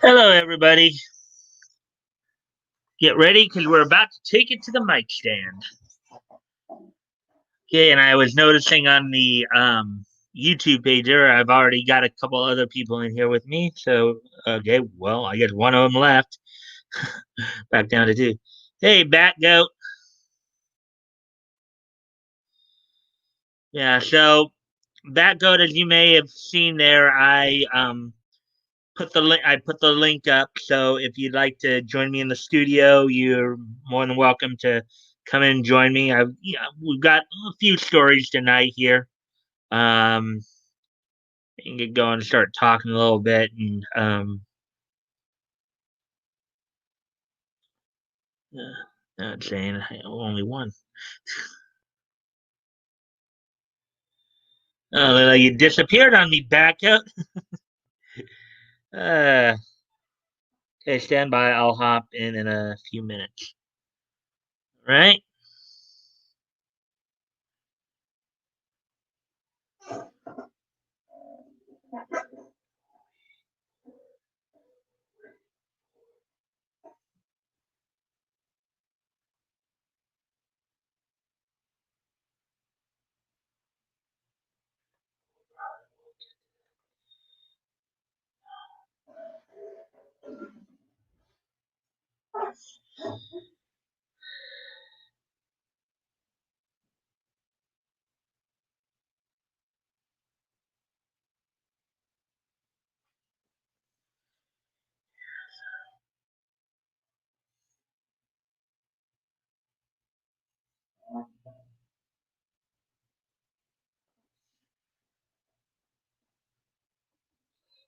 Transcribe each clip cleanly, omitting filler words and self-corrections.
Hello, everybody. Get ready because we're about to take it to the mic stand. Okay, and I was noticing on the YouTube page there, I've already got a couple other people in here with me. So, okay, well, I guess one of them left. Back down to two. Hey, Bat Goat. Yeah, so Bat Goat, as you may have seen there, I put the link up. So if you'd like to join me in the studio, you're more than welcome to come in and join me. We've got a few stories tonight here. Um, you can get going and start talking a little bit, and not saying only one. You disappeared on me, back up. Uh, okay, stand by. I'll hop in a few minutes. Right?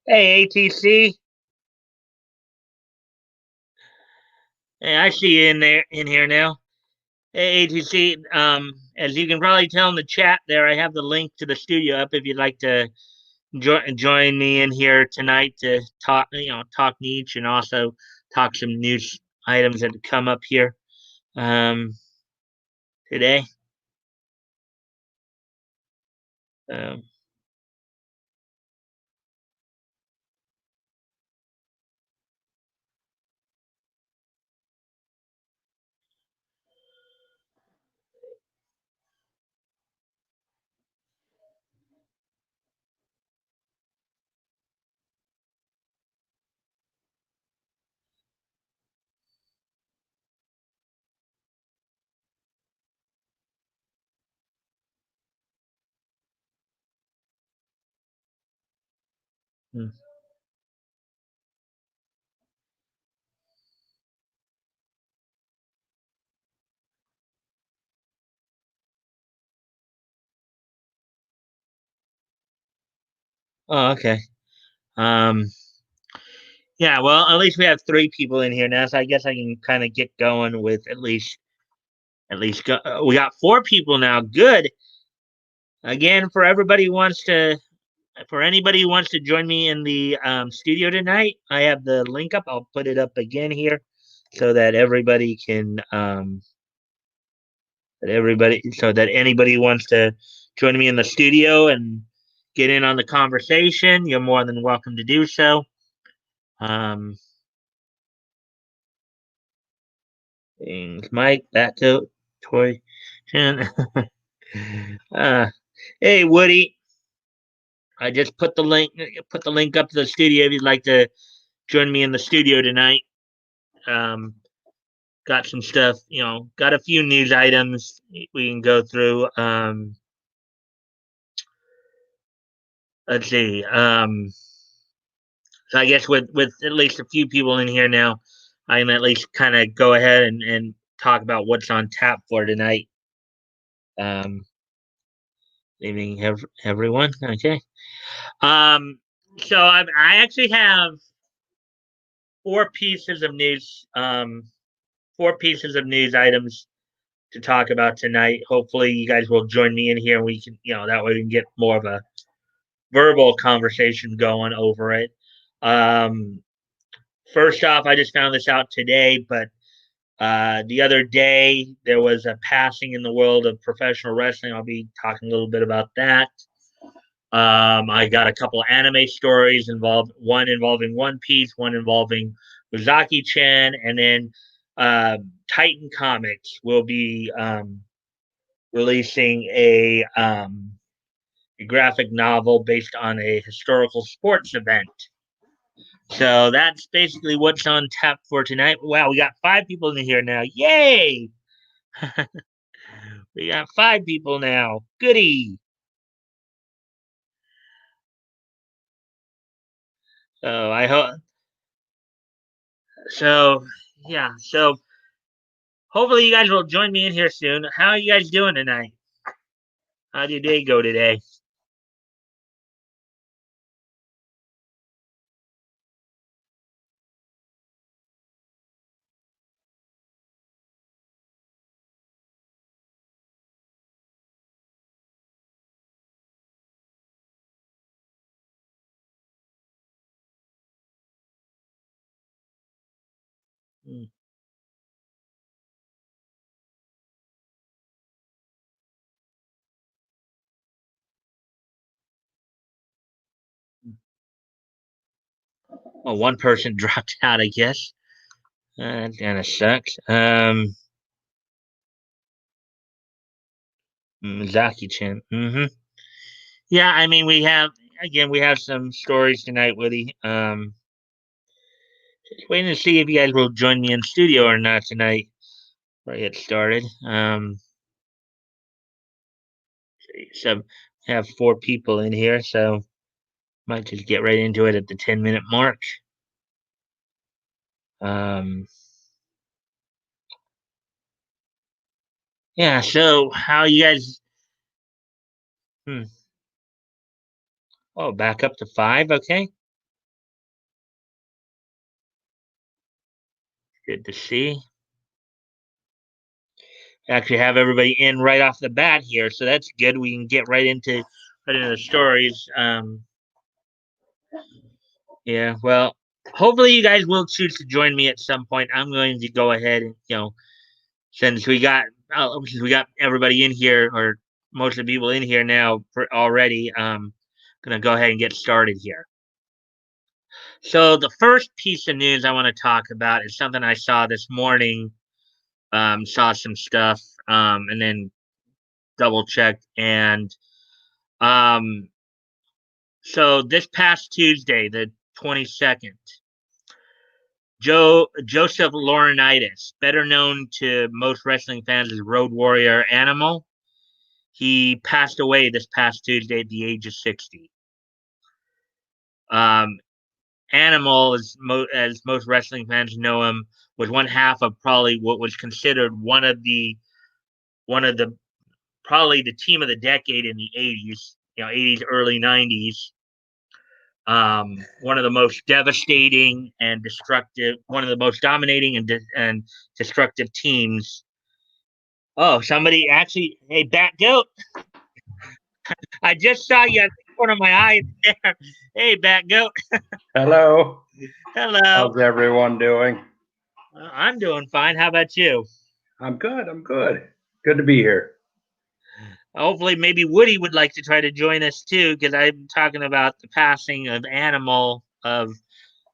Hey, ATC. Hey, I see you in here now. Hey, ATC, as you can probably tell in the chat there, I have the link to the studio up if you'd like to join me in here tonight to talk niche and also talk some news items that come up here um, today. Um, hmm. Oh, okay. Um, yeah, well, at least we have three people in here now, so I guess I can kind of get going with we got four people now. Good. Again, for anybody who wants to join me in the studio tonight, I have the link up. I'll put it up again here so that everybody can so that anybody who wants to join me in the studio and get in on the conversation, you're more than welcome to do so. Um, things Mike, back to Toy Chin. uh, hey Woody, I just put the link up to the studio if you'd like to join me in the studio tonight. Um, got some stuff, got a few news items we can go through. Let's see. So I guess with at least a few people in here now, I can at least kind of go ahead and talk about what's on tap for tonight. Um, Evening, everyone. Okay. Um, so I actually have four pieces of news. Four pieces of news items to talk about tonight. Hopefully, you guys will join me in here, and we can, that way we can get more of a verbal conversation going over it. Um, First off, I just found this out today, but the other day there was a passing in the world of professional wrestling. I'll be talking a little bit about that. I got a couple of anime stories one involving One Piece, one involving Uzaki-Chan, and then Titan Comics will be releasing a graphic novel based on a historical sports event. So that's basically what's on tap for tonight. Wow, we got 5 people in here now. Yay! We got 5 people now. Goody. So I hope. So yeah. So hopefully you guys will join me in here soon. How are you guys doing tonight? How did your day go today? Mm. Well, one person dropped out, I guess. That kind of sucks. Zaki-chan. Yeah, I mean, we have some stories tonight, Woody. Just waiting to see if you guys will join me in studio or not tonight before I get started. So have 4 people in here, so might just get right into it at the 10-minute mark. Um, yeah. So how you guys? Hmm, oh, back up to 5. Okay, good to see. Actually, have everybody in right off the bat here, so that's good. We can get right into the stories. Yeah. Well, hopefully you guys will choose to join me at some point. I'm going to go ahead and since we got everybody in here, or most of the people in here now already, gonna go ahead and get started here. So the first piece of news I want to talk about is something I saw this morning. Saw some stuff, and then double checked, and um, so this past Tuesday, the 22nd, Joseph Laurinaitis, better known to most wrestling fans as Road Warrior Animal, he passed away this past Tuesday at the age of 60. Um, Animal, as most wrestling fans know him, was one half of probably what was considered one of the probably the team of the decade in the 80s, 80s, early 90s. One of the most devastating and destructive, one of the most dominating and destructive teams. Oh, somebody actually, hey, Bat Goat, I just saw you at the corner of my eye there. Hey, Bat Goat. Hello. Hello. How's everyone doing? I'm doing fine. How about you? I'm good. I'm good. Good to be here. Hopefully, maybe Woody would like to try to join us too, because I'm talking about the passing of Animal of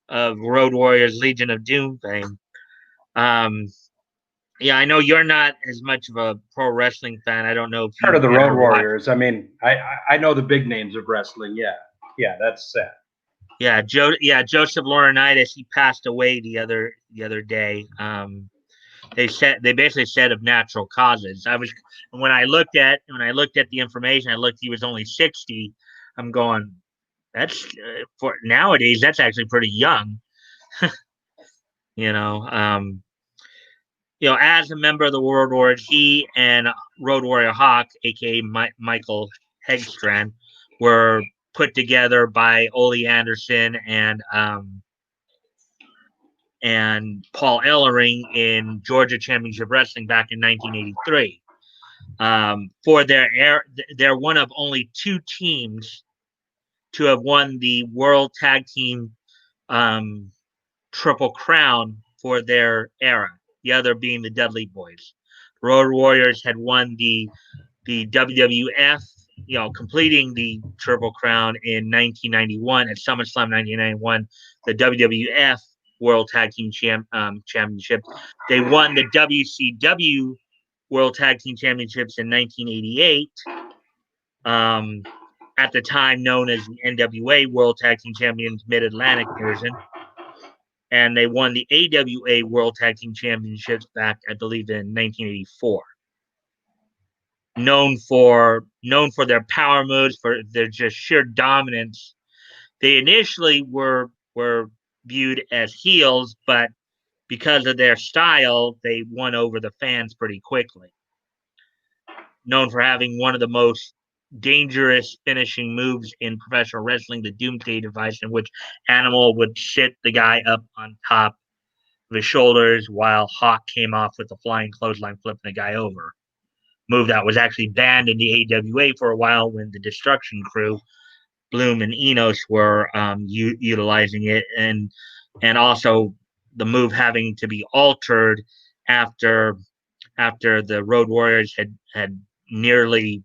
Road Warriors Legion of Doom fame. Um, yeah, I know you're not as much of a pro wrestling fan. I don't know if Part you've of the Road ever watched. Warriors. I mean, I know the big names of wrestling. Yeah, yeah, that's sad. Yeah, Joseph Laurinaitis. He passed away the other day. They basically said of natural causes. I was when I looked at the information, I looked. He was only 60. I'm going. That's for nowadays. That's actually pretty young. You know. As a member of the World Warriors, he and Road Warrior Hawk, aka Michael Hegstrand, were put together by Ole Anderson and Paul Ellering in Georgia Championship Wrestling back in 1983. For they're one of only 2 teams to have won the World Tag Team um, Triple Crown for their era. The other being the Dudley Boys. Road Warriors had won the WWF completing the Triple Crown in 1991 at SummerSlam 1991, the WWF World Tag Team Championship. They won the WCW World Tag Team Championships in 1988. At the time known as the NWA World Tag Team Champions Mid-Atlantic Division. And they won the AWA World Tag Team Championships back, I believe, in 1984. Known for their power moves, for their just sheer dominance. They initially were viewed as heels, but because of their style, they won over the fans pretty quickly. Known for having one of the most dangerous finishing moves in professional wrestling, the Doomsday Device, in which Animal would sit the guy up on top of his shoulders while Hawk came off with the flying clothesline, flipping the guy over. Move that was actually banned in the AWA for a while when the Destruction Crew, Bloom and Enos, were utilizing it, and also the move having to be altered after the Road Warriors had nearly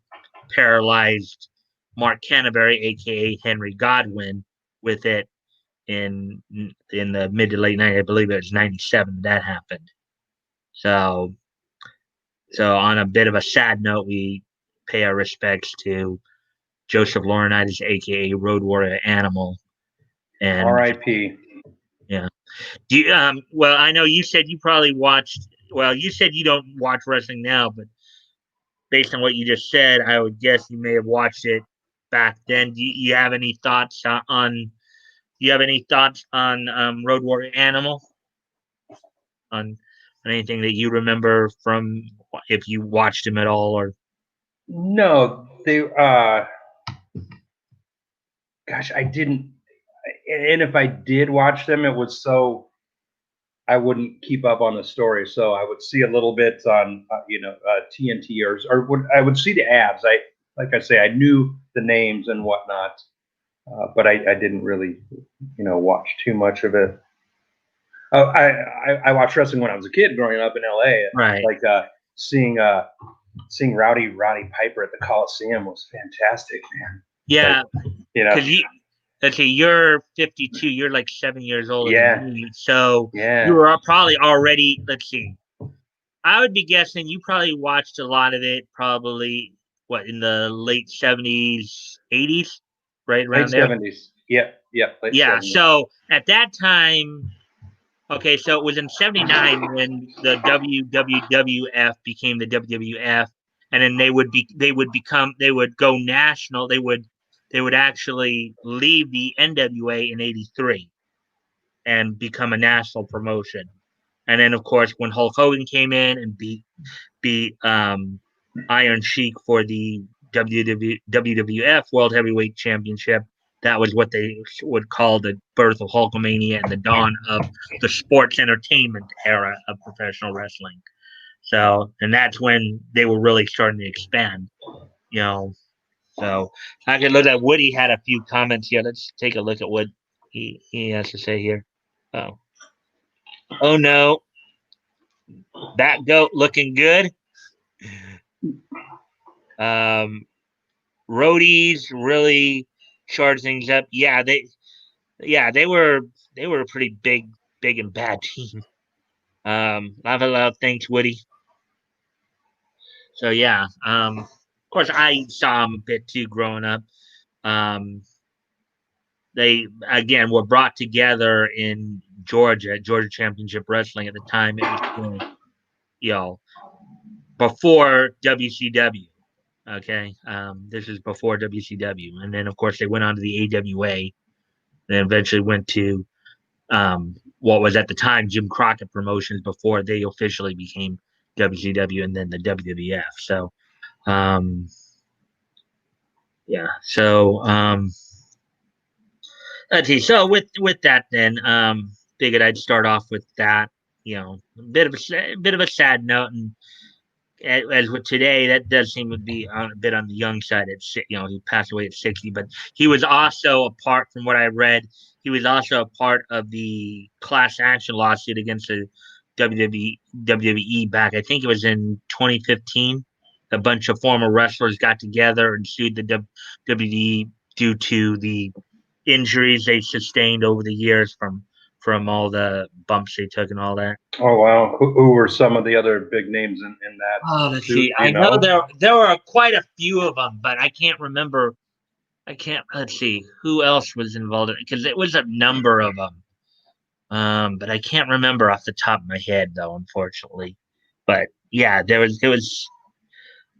paralyzed Mark Canterbury, aka Henry Godwin, with it in the mid to late 90s. I believe it was 97 that happened. So on a bit of a sad note, we pay our respects to Joseph Laurinaitis, aka Road Warrior Animal. And R.I.P. Yeah. Do you, well, I know you said you probably watched. Well, you said you don't watch wrestling now, but based on what you just said, I would guess you may have watched it back then. Do you have any thoughts on? Do you have any thoughts on Road Warrior Animal? On anything that you remember from if you watched him at all, or? No, they. Gosh, I didn't. And if I did watch them, it was so I wouldn't keep up on the story. So I would see a little bit on, TNT or I would see the ads. Like I say, I knew the names and whatnot, but I didn't really, watch too much of it. I watched wrestling when I was a kid growing up in LA. Right. Like seeing Rowdy Piper at the Coliseum was fantastic, man. Yeah, Because let's see, you're 52. You're like 7 years older than me, so yeah. you were probably already. Let's see. I would be guessing you probably watched a lot of it. Probably in the late 70s, 80s, right around late there. 70s. Yep. Late Yeah. 70s. So at that time, okay, so it was in '79 when the WWF became the WWF, and then they would go national. They would actually leave the NWA in '83 and become a national promotion. And then, of course, when Hulk Hogan came in and beat Iron Sheik for the WWF World Heavyweight Championship, that was what they would call the birth of Hulkamania and the dawn of the sports entertainment era of professional wrestling. So, and that's when they were really starting to expand, So I can look at Woody had a few comments here. Let's take a look at what he has to say here. Oh no, that goat looking good. Roadies really charged things up. Yeah, they were a pretty big and bad team. Love a lot. Thanks, Woody. So yeah, of course I saw them a bit too growing up. They again were brought together in Georgia Championship Wrestling at the time. It was still, before WCW. Okay, this is before WCW, and then of course they went on to the AWA, and eventually went to what was at the time Jim Crockett Promotions before they officially became WCW, and then the WWF. So, yeah. So, let's see. So with that, then figured I'd start off with that. A bit of a sad note, and as with today, that does seem to be a bit on the young side. He passed away at 60, but he was also, apart from what I read, he was also a part of the class action lawsuit against the WWE back. I think it was in 2015. a bunch of former wrestlers got together and sued the WWE due to the injuries they sustained over the years from all the bumps they took and all that. Oh wow, who were some of the other big names in that Oh, let's suit? see. Do you I know know? there were quite a few of them, but I can't remember. I can't. Let's see who else was involved because it was a number of them. But I can't remember off the top of my head though, unfortunately. But yeah, there was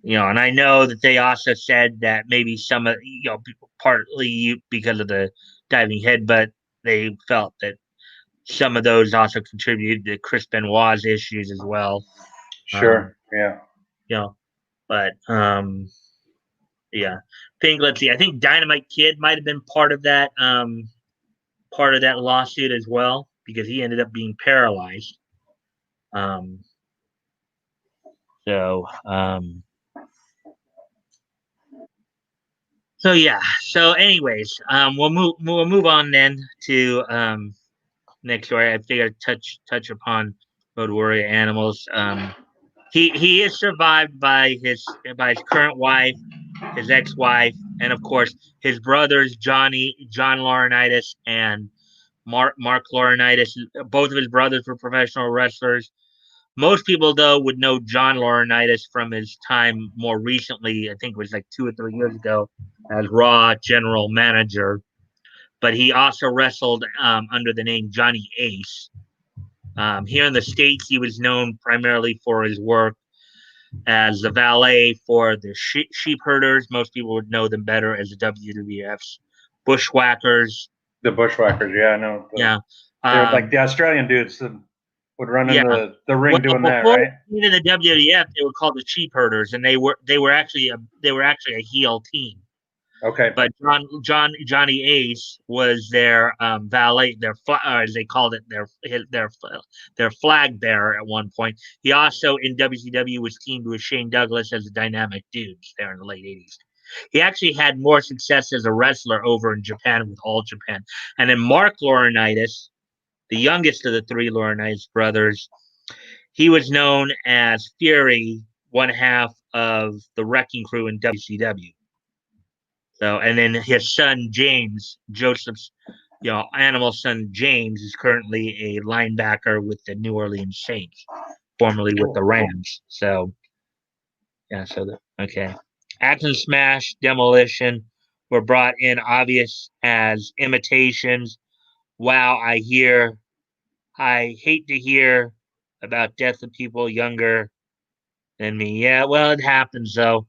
and I know that they also said that maybe some of partly because of the diving headbutt, they felt that some of those also contributed to Chris Benoit's issues as well. Um, Sure. Yeah. you know, but yeah, let's see. I think Dynamite Kid might have been part of that lawsuit as well because he ended up being paralyzed. Um, so so yeah. So anyways, we'll move on then to next story. I figured touch upon Road Warrior Animals. He is survived by his current wife, his ex-wife, and of course his brothers John Laurinaitis and Mark Laurinaitis. Both of his brothers were professional wrestlers. Most people though would know John Laurinaitis from his time more recently. I think it was like 2 or 3 years ago as Raw general manager. But he also wrestled under the name Johnny Ace. Here in the States, he was known primarily for his work as the valet for the sheep herders. Most people would know them better as the WWF's Bushwhackers. The Bushwhackers. Yeah, I know. Yeah. They're like Um, the Australian dudes that would run in yeah. the ring Well, doing that, before right? being in the WWF, they were called the sheep herders, and they were actually a heel team. Okay. But Johnny Ace was their valet, as they called it, their flag bearer at one point. He also in WCW was teamed with Shane Douglas as a dynamic dudes there in the late '80s. He actually had more success as a wrestler over in Japan with All Japan, and then Mark Laurinaitis, the youngest of the three Laurinaitis brothers, he was known as Fury, one half of the Wrecking Crew in WCW. So, and then his son James, Joseph's, animal son James, is currently a linebacker with the New Orleans Saints, formerly with the Cool. Rams. So, yeah. Okay. Action Smash, Demolition were brought in obvious as imitations. Wow, I hate to hear about death of people younger than me. Yeah, well, it happens though.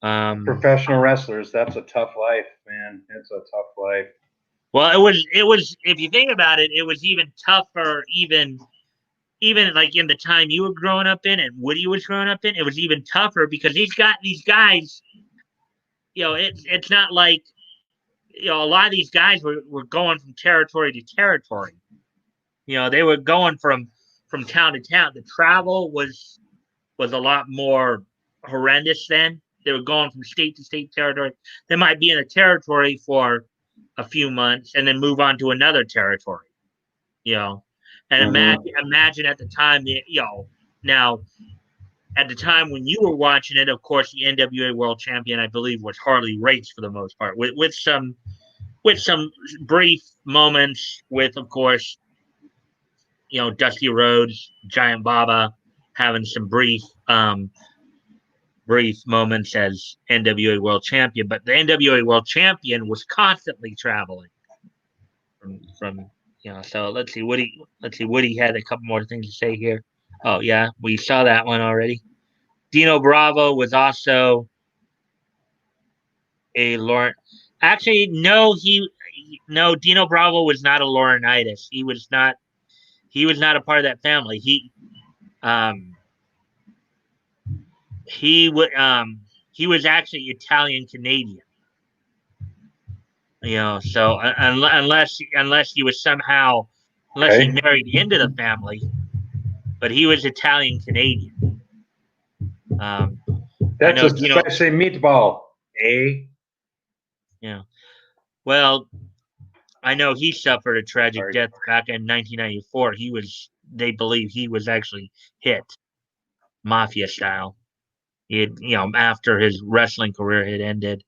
Um, Professional wrestlers. That's a tough life, man. It's a tough life. Well, it was if you think about it, it was even tougher even like in the time you were growing up in and Woody was growing up in, it was even tougher because these guys, it's not like a lot of these guys were going from territory to territory. They were going from town to town. The travel was a lot more horrendous then. They were going from state to state territory. They might be in a territory for a few months and then move on to another territory. you know. And Mm-hmm. imagine at the time, now at the time when you were watching it, of course, the NWA World Champion, I believe, was Harley Race for the most part, with some brief moments with, of course, Dusty Rhodes, Giant Baba having some brief moments as NWA World Champion, but the NWA World Champion was constantly traveling from. So Woody had a couple more things to say here. Oh yeah, we saw that one already. Dino Bravo was also a Lauren. Actually, no, no, Dino Bravo was not a Laurinaitis. He was not. He was not a part of that family. Um he was actually Italian Canadian. So unless he was somehow unless he Okay. married into the family, but he was Italian Canadian. Um, I That's know a Dino. spicy meatball. Eh? Yeah. Well, I know he suffered a tragic Sorry. death back in 1994. They believe he was actually hit mafia style. after his wrestling career had ended,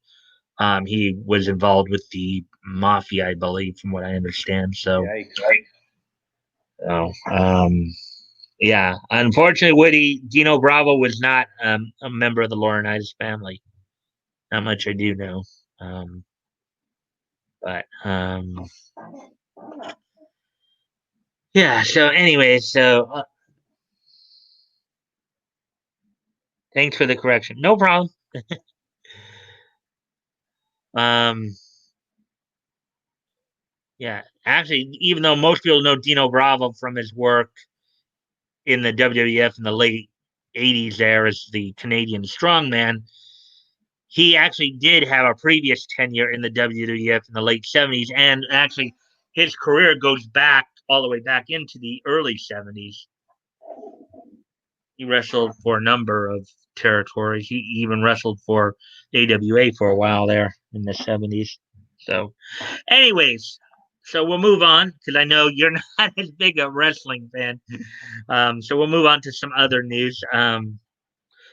he was involved with the mafia, I believe, from what I understand. So, Yikes. so yeah, unfortunately, Woody Dino Bravo was not a member of the Laurinaitis family. Not much I do know, but yeah. So anyway, thanks for the correction. No problem. Um, yeah, actually, even though most people know Dino Bravo from his work in the WWF in the late '80s, there as the Canadian strongman, he actually did have a previous tenure in the WWF in the late '70s, and actually, his career goes back all the way back into the early '70s. He wrestled for a number of territories. He even wrestled for AWA for a while there in the '70s. So, anyways, so we'll move on because I know you're not as big a wrestling fan. So we'll move on to some other news.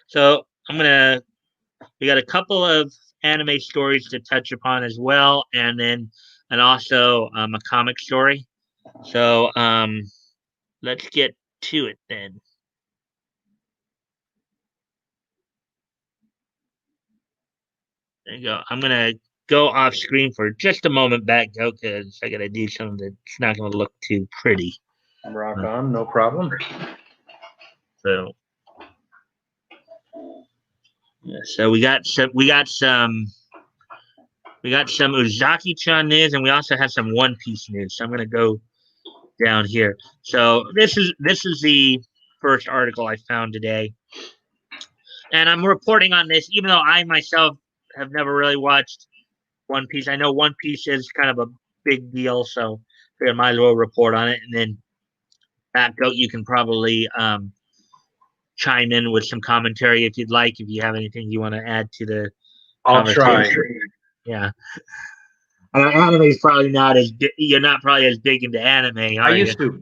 So we got a couple of anime stories to touch upon as well, and also a comic story. So let's get to it then. There you go. I'm gonna go off screen for just a moment back though, because I gotta do something that's not gonna look too pretty. Rock on, no problem. So yeah, so we got some Uzaki-Chan news, and we also have some One Piece news. So I'm gonna go down here. So this is the first article I found today, and I'm reporting on this, even though I myself have never really watched One Piece. I know One Piece is kind of a big deal, so I might as well report on it. And then Matt Goat, you can probably chime in with some commentary if you'd like, if you have anything you want to add to the I'll try. conversation. Yeah. Anime is probably not as you're not probably as big into anime, I are you? used to.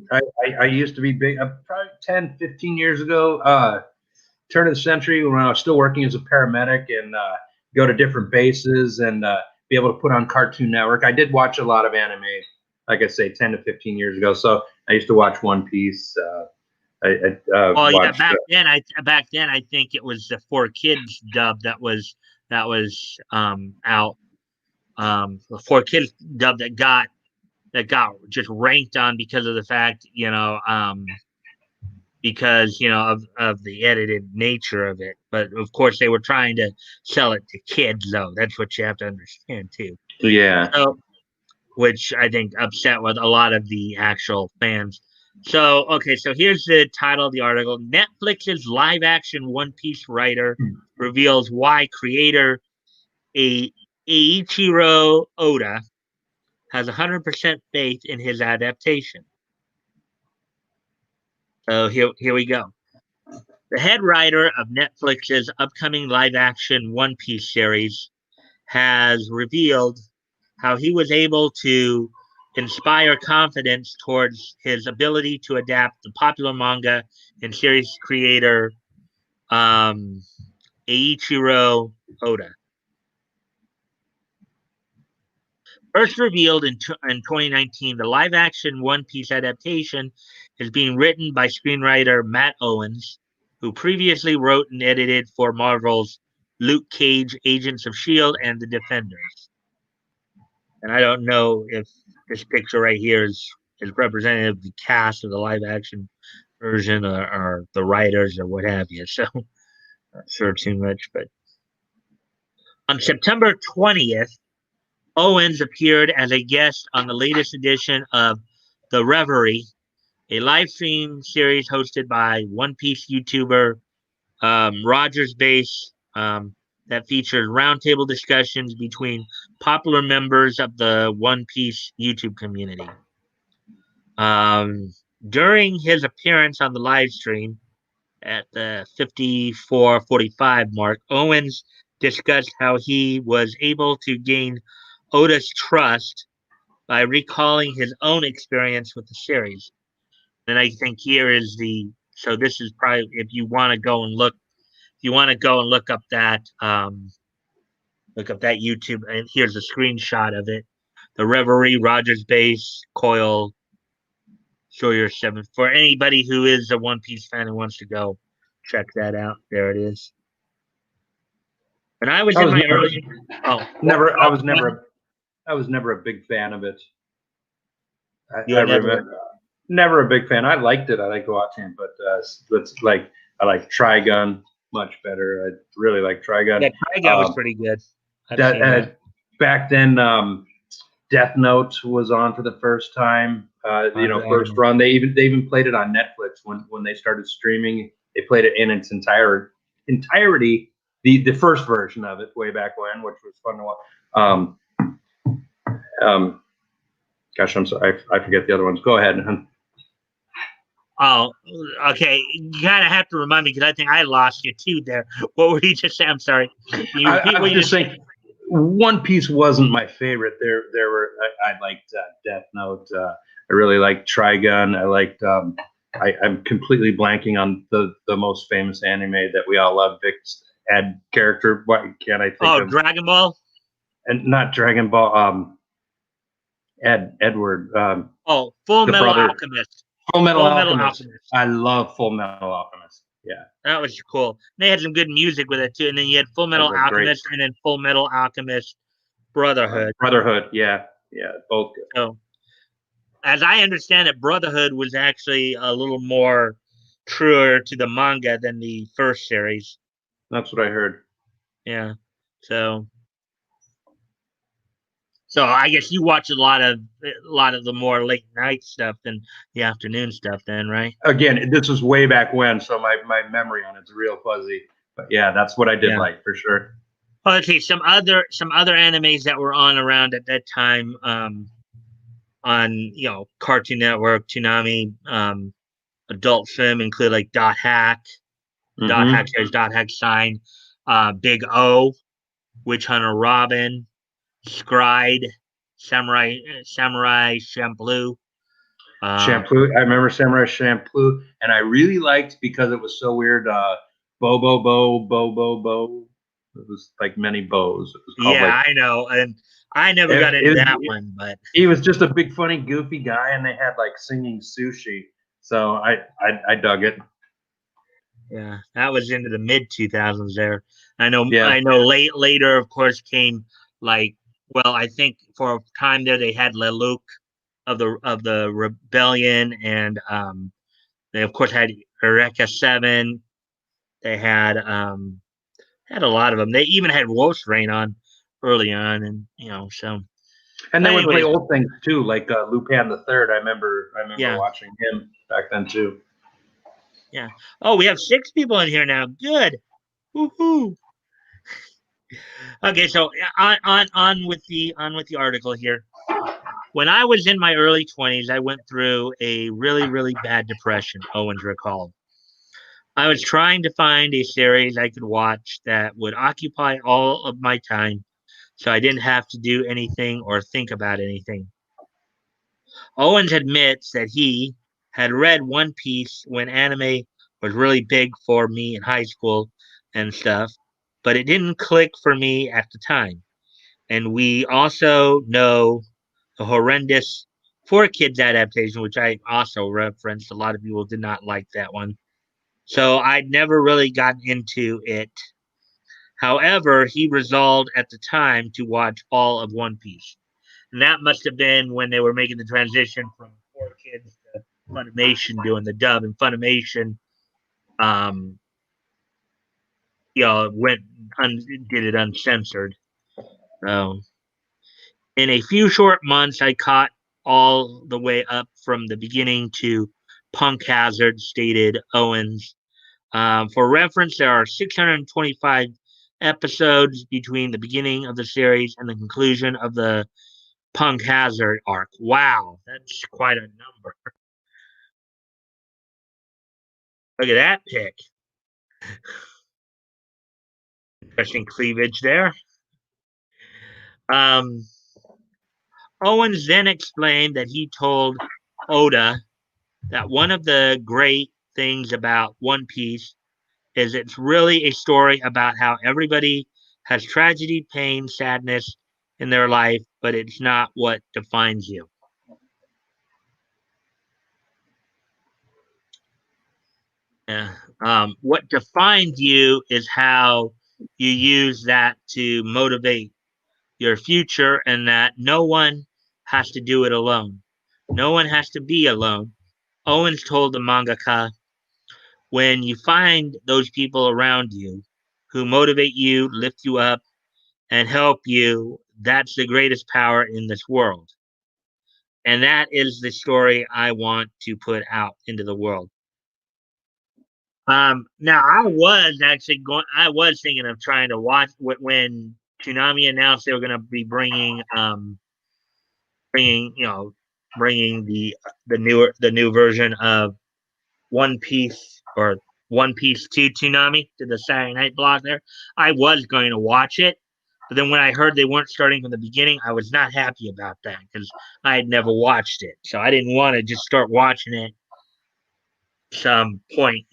I used to be big. Probably 10, 15 years ago. Turn of the century when I was still working as a paramedic and go to different bases and be able to put on Cartoon Network. I did watch a lot of anime, like I say, 10 to 15 years ago. So I used to watch One Piece. Well, yeah, Watched. back then I think it was the 4 Kids dub that was out. The 4 Kids dub that got just ranked on because of the fact because of the edited nature of it. But of course, they were trying to sell it to kids, though. That's what you have to understand too. Yeah. So, which I think upset with a lot of the actual fans. So, okay, so here's the title of the article: Netflix's live-action One Piece writer reveals why creator a Eiichiro Oda has 100% faith in his adaptation. So here we go. The head writer of Netflix's upcoming live action One Piece series has revealed how he was able to inspire confidence towards his ability to adapt the popular manga and series creator Eiichiro Oda. First revealed in 2019, the live action One Piece adaptation is being written by screenwriter Matt Owens, who previously wrote and edited for Marvel's Luke Cage, Agents of S.H.I.E.L.D., and The Defenders. And I don't know if this picture right here is representative of the cast of the live action version or the writers or what have you. So, not sure too much. But on September 20th, Owens appeared as a guest on the latest edition of The Reverie, a live stream series hosted by One Piece YouTuber Rogers Base that features roundtable discussions between popular members of the One Piece YouTube community. During his appearance on the live stream at the 54:45 mark, Owens discussed how he was able to gain Oda's trust by recalling his own experience with the series. And I think here is so this is probably, if you want to go and look you want to go and look up that YouTube, and here's a screenshot of it. The Reverie, Rogers Base, Coil, Sawyer 7. For anybody who is a One Piece fan and wants to go, check that out. There it is. And I was in my early. I was never a big fan of it. I remember never a big fan. I liked it. I liked watching it, but it's like I like Trigun much better. I really like Trigun. Yeah, Trigun was pretty good. Back then, Death Note was on for the first time. First run. They even played it on Netflix when they started streaming. They played it in its entirety. The first version of it way back when, which was fun to watch. Gosh, I'm sorry, I forget the other ones. Go ahead. Oh, okay. You kind of have to remind me, because I think I lost you too there. What were you just saying? I'm sorry. I was just saying, One Piece wasn't my favorite. There were. I liked Death Note. I really liked Trigun. I liked. I'm completely blanking on the most famous anime that we all love. Vic's ad character. What can't I think of? Oh, Dragon Ball. And not Dragon Ball. Edward. Full Metal Alchemist. Full Metal Alchemist. I love Full Metal Alchemist. Yeah, that was cool. They had some good music with it too. And then you had Full Metal Alchemist, and then Full Metal Alchemist Brotherhood. Yeah, both good. So, as I understand it, Brotherhood was actually a little more truer to the manga than the first series. That's what I heard. Yeah. So I guess you watch a lot of the more late night stuff than the afternoon stuff, then, right? Again, this was way back when, so my memory on it's real fuzzy. But yeah, that's what I did like for sure. Okay, some other animes that were on around at that time, on Cartoon Network, Toonami, Adult Swim include like Dot Hack, Dot Hack series, Dot Hack Sign, Big O, Witch Hunter Robin, Scried, Samurai Champloo. Champloo. I remember Samurai Champloo, and I really liked, because it was so weird. Bo. It was like many bows. It was called, I know, and I never got into that one, but he was just a big, funny, goofy guy, and they had like singing sushi. So I dug it. Yeah, that was into the mid 2000s there. I know. Later, of course, came I think for a time there they had Lelouch of the Rebellion, and they of course had Eureka 7. They had a lot of them. They even had Wolf's Rain on early on, and so. And they would play old things too, like Lupin the Third. I remember watching him back then too. Yeah. Oh, we have 6 people in here now. Good. Woohoo. Okay, so on with the article here. When I was in my early 20s, I went through a really, really bad depression, Owens recalled. I was trying to find a series I could watch that would occupy all of my time, so I didn't have to do anything or think about anything. Owens admits that he had read One Piece when anime was really big for me in high school and stuff, but it didn't click for me at the time. And we also know the horrendous 4Kids adaptation, which I also referenced. A lot of people did not like that one. So I'd never really gotten into it. However, he resolved at the time to watch all of One Piece. And that must have been when they were making the transition from 4Kids to Funimation doing the dub. And Funimation, did it uncensored. In a few short months, I caught all the way up from the beginning to Punk Hazard, stated Owens. For reference, there are 625 episodes between the beginning of the series and the conclusion of the Punk Hazard arc. Wow, that's quite a number. Look at that pic. Interesting cleavage there. Owens then explained that he told Oda that one of the great things about One Piece is it's really a story about how everybody has tragedy, pain, sadness in their life, but it's not what defines you. Yeah. What defines you is how you use that to motivate your future, and that no one has to do it alone. No one has to be alone. Owens told the mangaka, when you find those people around you who motivate you, lift you up, and help you, that's the greatest power in this world. And that is the story I want to put out into the world. Now I was actually going. I was thinking of trying to watch when Toonami announced they were going to be bringing bringing the new version of One Piece, or One Piece to Toonami, to the Saturday Night block there. I was going to watch it, but then when I heard they weren't starting from the beginning, I was not happy about that because I had never watched it, so I didn't want to just start watching it some point,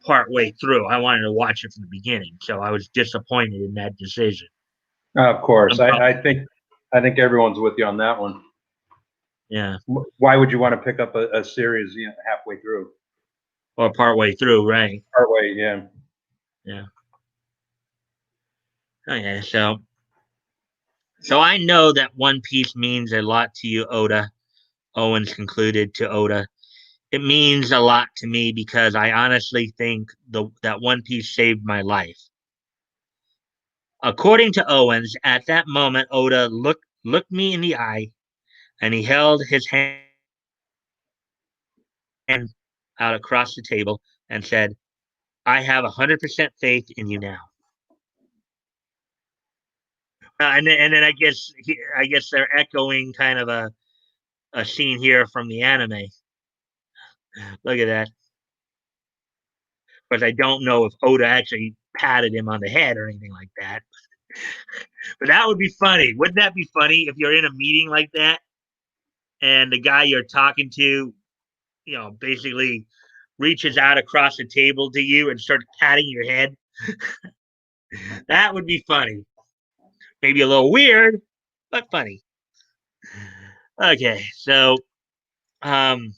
part way through. I wanted to watch it from the beginning, so I was disappointed in that decision. Of course, I'm probably, I think everyone's with you on that one. yeah, Why would you want to pick up a series, halfway through? or part way through, right? Partway, yeah. Yeah. Okay, so I know that One Piece means a lot to you, Oda. Owens concluded to Oda. It means a lot to me because I honestly think that One Piece saved my life. According to Owens, at that moment, Oda looked me in the eye, and he held his hand out across the table and said, "I have 100% faith in you now." And then I guess they're echoing kind of a scene here from the anime. Look at that. But I don't know if Oda actually patted him on the head or anything like that. But that would be funny. Wouldn't that be funny if you're in a meeting like that and the guy you're talking to, basically reaches out across the table to you and starts patting your head? That would be funny. Maybe a little weird, but funny. Okay, so um,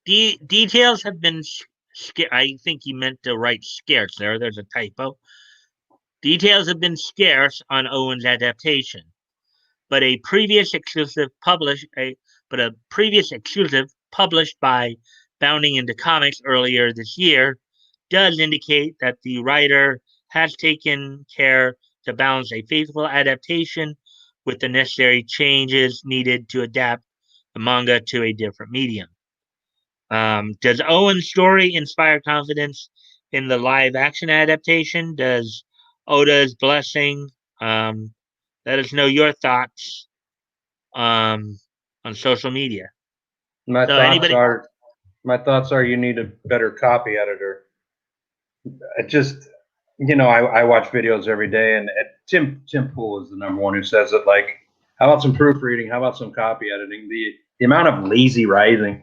details have been I think he meant to write scarce there. There's a typo. Details have been scarce on Owen's adaptation, but a previous exclusive published by Bounding into Comics earlier this year does indicate that the writer has taken care to balance a faithful adaptation with the necessary changes needed to adapt the manga to a different medium. Does Owen's story inspire confidence in the live action adaptation? Does Oda's blessing? Let us know your thoughts on social media. My So thoughts anybody, are my thoughts are you need a better copy editor. It just, I watch videos every day, and Tim Pool is the number one who says it. Like, how about some proofreading? How about some copy editing? The amount of lazy writing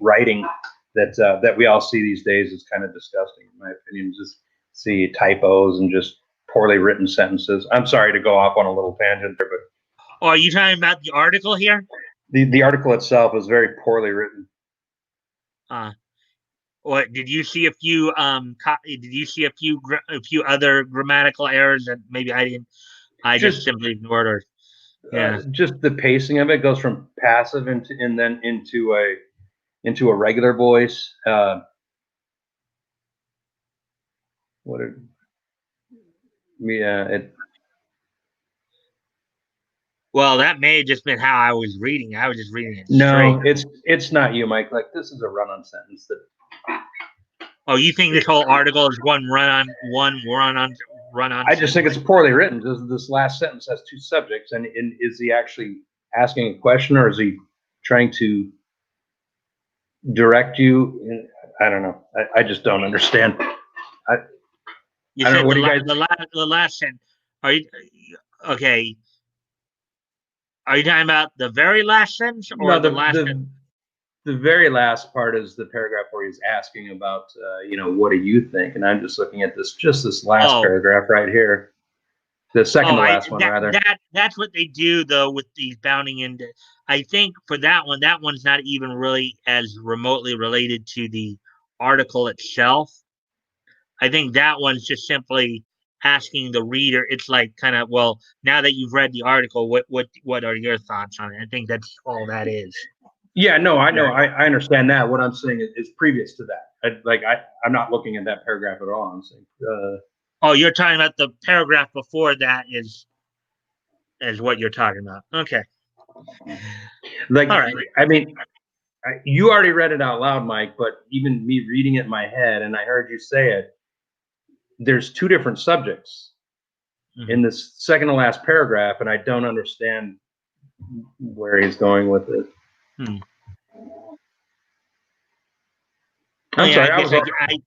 that we all see these days is kind of disgusting, in my opinion. Just see typos and just poorly written sentences. I'm sorry to go off on a little tangent there, but are you talking about the article here? the article itself is very poorly written. Or did you see a few did you see a few other grammatical errors that maybe I didn't? I just simply ignored, or yeah. Just the pacing of it goes from passive and then into a regular voice. What it, yeah, it. Well, that may have just been how I was reading. I was just reading it straight. No, it's not you, Mike. Like, this is a run-on sentence that. Oh, you think this whole article is one run on? I just think it's poorly written. This last sentence has two subjects, and is he actually asking a question, or is he trying to direct you? I don't know. I just don't understand. You I don't said know. What do you guys? the last sentence. Are you okay? Are you talking about the very last sentence or No, the last sentence? the very last part is the paragraph where he's asking about, what do you think? And I'm just looking at this last Oh, paragraph right here, the second oh, to last one, rather. that's what they do though with these bounding into. I think for that one's not even really as remotely related to the article itself. I think that one's just simply asking the reader. It's like kind of, well, now that you've read the article, what are your thoughts on it? I think that's all that is. Yeah, no, I know, Yeah. I understand that. What I'm saying is previous to that. I'm not looking at that paragraph at all. I'm saying, Oh, you're talking about the paragraph before that is what you're talking about. Okay. like, All right. I mean, you already read it out loud, Mike, but even me reading it in my head, and I heard you say it, there's two different subjects in Mhm. this second to last paragraph, and I don't understand where he's going with it. Hmm. Oh I'm yeah, I sorry, guess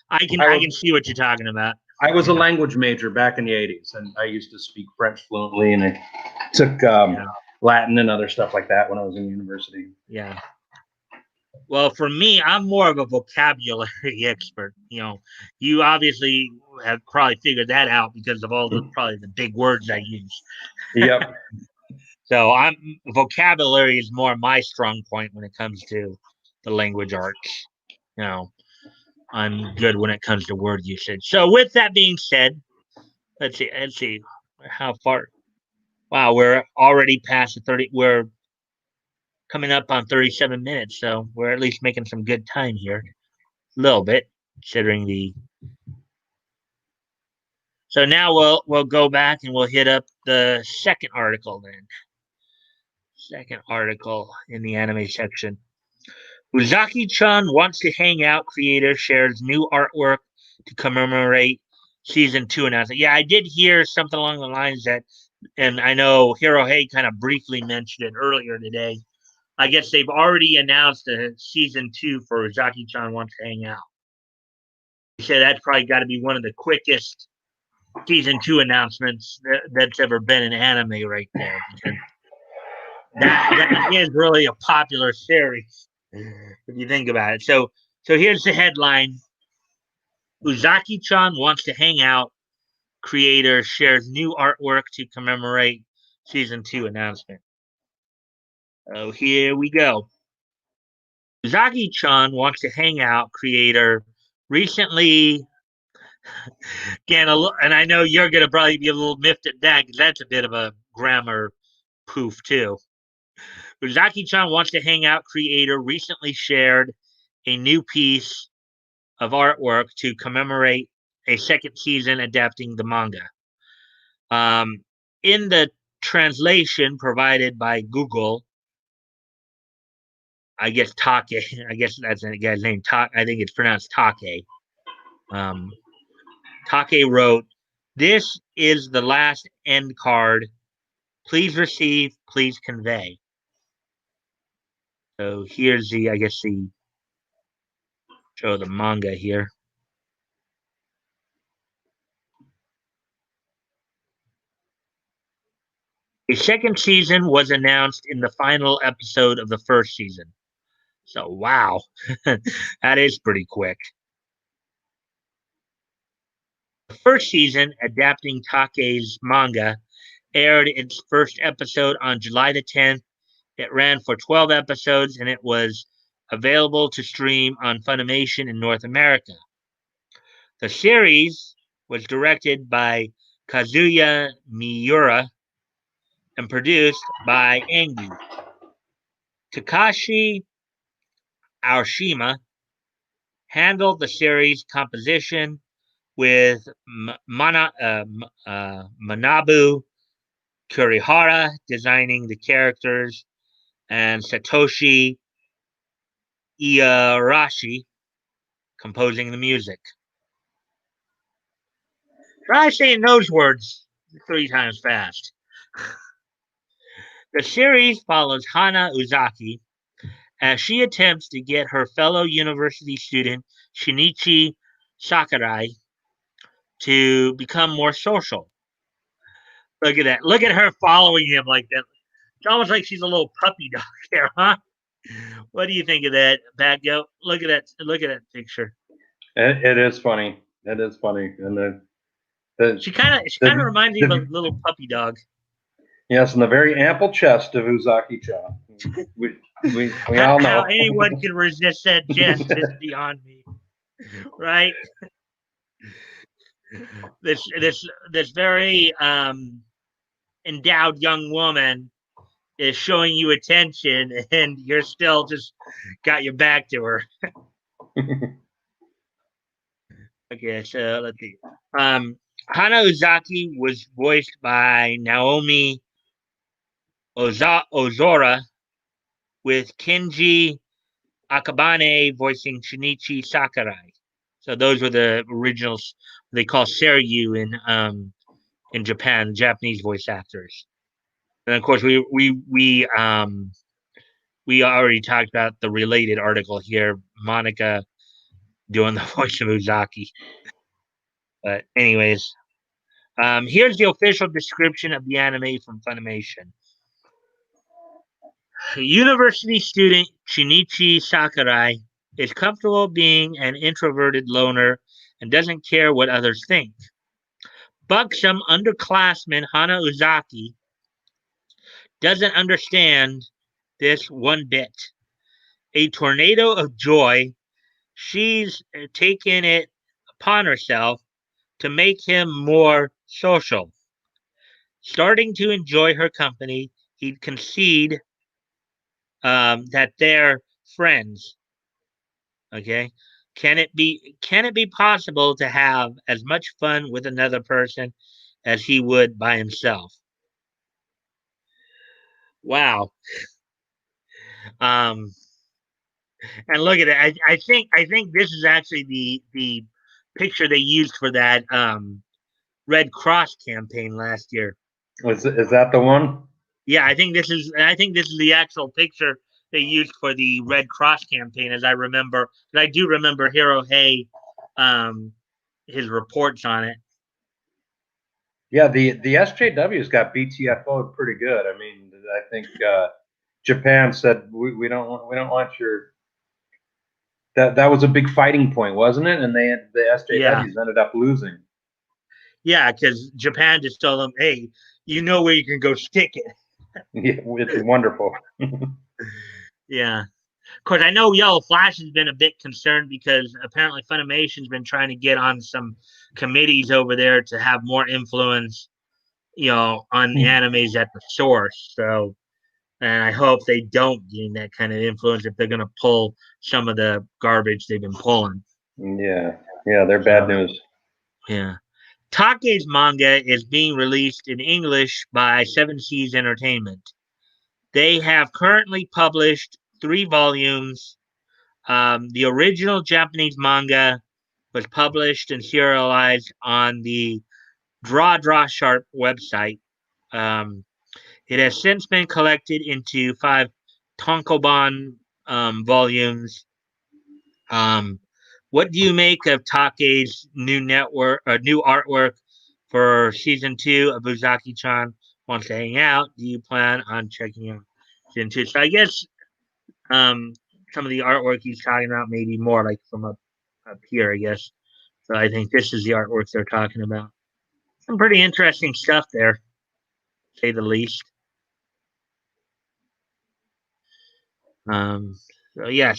I can see what you're talking about. I was a language major back in the 80s, and I used to speak French fluently, and I took Yeah. Latin and other stuff like that when I was in university. Yeah. Well, for me, I'm more of a vocabulary expert. You obviously have probably figured that out because of all the probably the big words I use. Yep. So vocabulary is more my strong point when it comes to the language arts. You know, I'm good when it comes to word usage. So with that being said, let's see how far. Wow, we're already past the 30. We're coming up on 37 minutes, so we're at least making some good time here. A little bit, considering the. So now we'll go back and we'll hit up the second article then. Second article in the anime section. Uzaki-Chan wants to hang out. Creator shares new artwork to commemorate season 2 announcement. Yeah, I did hear something along the lines that, and I know Hirohei kind of briefly mentioned it earlier today. I guess they've already announced a season 2 for Uzaki-Chan wants to hang out. He said that's probably got to be one of the quickest season 2 announcements that's ever been in anime right there, because that is really a popular series if you think about it. So here's the headline: Uzaki-Chan wants to hang out. Creator shares new artwork to commemorate season 2 announcement. Oh, here we go. Uzaki-Chan wants to hang out. Creator recently, again, and I know you're going to probably be a little miffed at that because that's a bit of a grammar poof too. Uzaki-Chan wants to hang out. Creator recently shared a new piece of artwork to commemorate a second season adapting the manga. In the translation provided by Google, I guess Take, I guess that's the guy's name. I think it's pronounced Take. Take wrote, "This is the last end card. Please receive, please convey." So here's I guess show the manga here. A second season was announced in the final episode of the first season. So, wow, that is pretty quick. The first season, adapting Take's manga, aired its first episode on July the 10th. It ran for 12 episodes and it was available to stream on Funimation in North America. The series was directed by Kazuya Miura and produced by Engi. Takashi Aoshima handled the series composition with Manabu Kurihara designing the characters and Satoshi Iarashi composing the music. Try saying those words 3 times fast. The series follows Hana Uzaki as she attempts to get her fellow university student Shinichi Sakurai to become more social. Look at that. Look at her following him like that. It's almost like she's a little puppy dog there, huh? What do you think of that, Bad Goat? Look at that. Look at that picture. It is funny. It is funny, and the She kind of reminds me of a little puppy dog. yes, and the very ample chest of Uzaki-Chan. We we all How know. anyone can resist that jest is beyond me, right? This very endowed young woman is showing you attention, and you're still just got your back to her. Okay, so let's see. Hana Uzaki was voiced by Naomi Ozora, with Kenji Akabane voicing Shinichi Sakurai. So those were the originals. They call Seiryu in Japan, Japanese voice actors. And of course, we already talked about the related article here. Monica doing the voice of Uzaki. But anyways, here's the official description of the anime from Funimation. University student Shinichi Sakurai is comfortable being an introverted loner and doesn't care what others think. Buxom underclassman Hana Uzaki doesn't understand this one bit. A tornado of joy, she's taken it upon herself to make him more social. Starting to enjoy her company, he'd concede that they're friends. Okay. Can it be possible to have as much fun with another person as he would by himself? Wow. Um and look at it. I think this is actually the picture they used for that Red Cross campaign last year. Is that the one? Yeah, I think this is the actual picture they used for the Red Cross campaign, as I remember. But I do remember Hiro Hay, um, his reports on it. Yeah, the SJW's got BTFO'd pretty good. I mean, I think Japan said we don't want your that was a big fighting point, wasn't it? And the Yeah, SJWs ended up losing. yeah, because Japan just told them, "Hey, you know where you can go stick it." Yeah, it's wonderful. Yeah. Of course, I know Yellow Flash has been a bit concerned because apparently Funimation's been trying to get on some committees over there to have more influence, on the animes at the source. So, and I hope they don't gain that kind of influence if they're going to pull some of the garbage they've been pulling. Yeah, yeah, they're bad So, news. yeah. Take's manga is being released in English by Seven Seas Entertainment. They have currently published 3 volumes. The original Japanese manga was published and serialized on the Draw Sharp website. Um, it has since been collected into 5 tankobon volumes. Um, what do you make of Take's new artwork for season 2 of Uzaki-Chan Wants to Hang Out? Do you plan on checking out season 2? So I guess um, some of the artwork he's talking about maybe more like from up here, I guess. So I think this is the artwork they're talking about. Some pretty interesting stuff there, to say the least. Um, so yeah,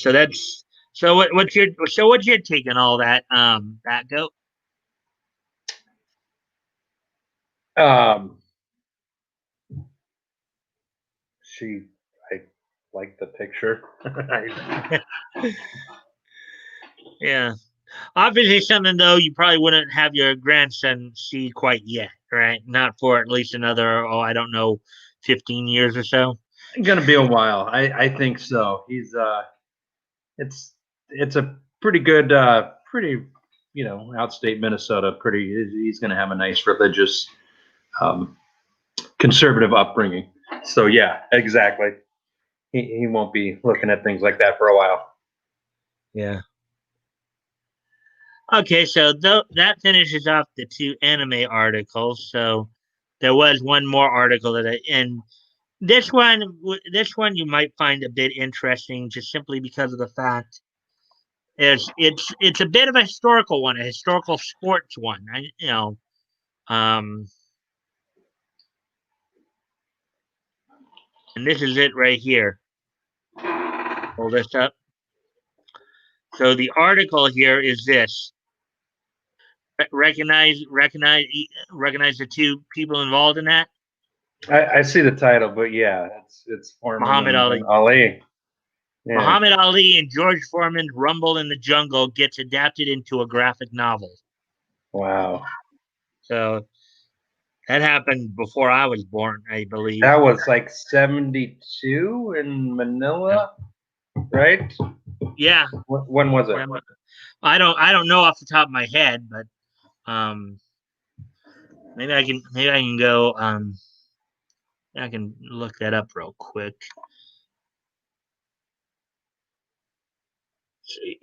what's your take on all that? That goat. Um, she, I like the picture. Yeah, obviously something though you probably wouldn't have your grandson see quite yet, right? Not for at least another, I don't know, 15 years or so. Gonna be a while. I think so. He's it's a pretty good pretty outstate Minnesota. Pretty he's gonna have a nice religious um, conservative upbringing. So yeah, exactly. He won't be looking at things like that for a while. Yeah. Okay, so that finishes off the 2 anime articles. So there was one more article and This one you might find a bit interesting, just simply because of the fact is it's a bit of a historical one, a historical sports one. Um, and this is it right here. Pull this up. So the article here is this. Recognize the two people involved in that. I see the title, but yeah, it's Foreman Muhammad and Ali. Ali. Yeah. Muhammad Ali and George Foreman's Rumble in the Jungle gets adapted into a graphic novel. Wow. So that happened before I was born, I believe. That was like 72 in Manila, right? Yeah. When was it? I don't know off the top of my head, but maybe I can go I can look that up real quick. Let's see.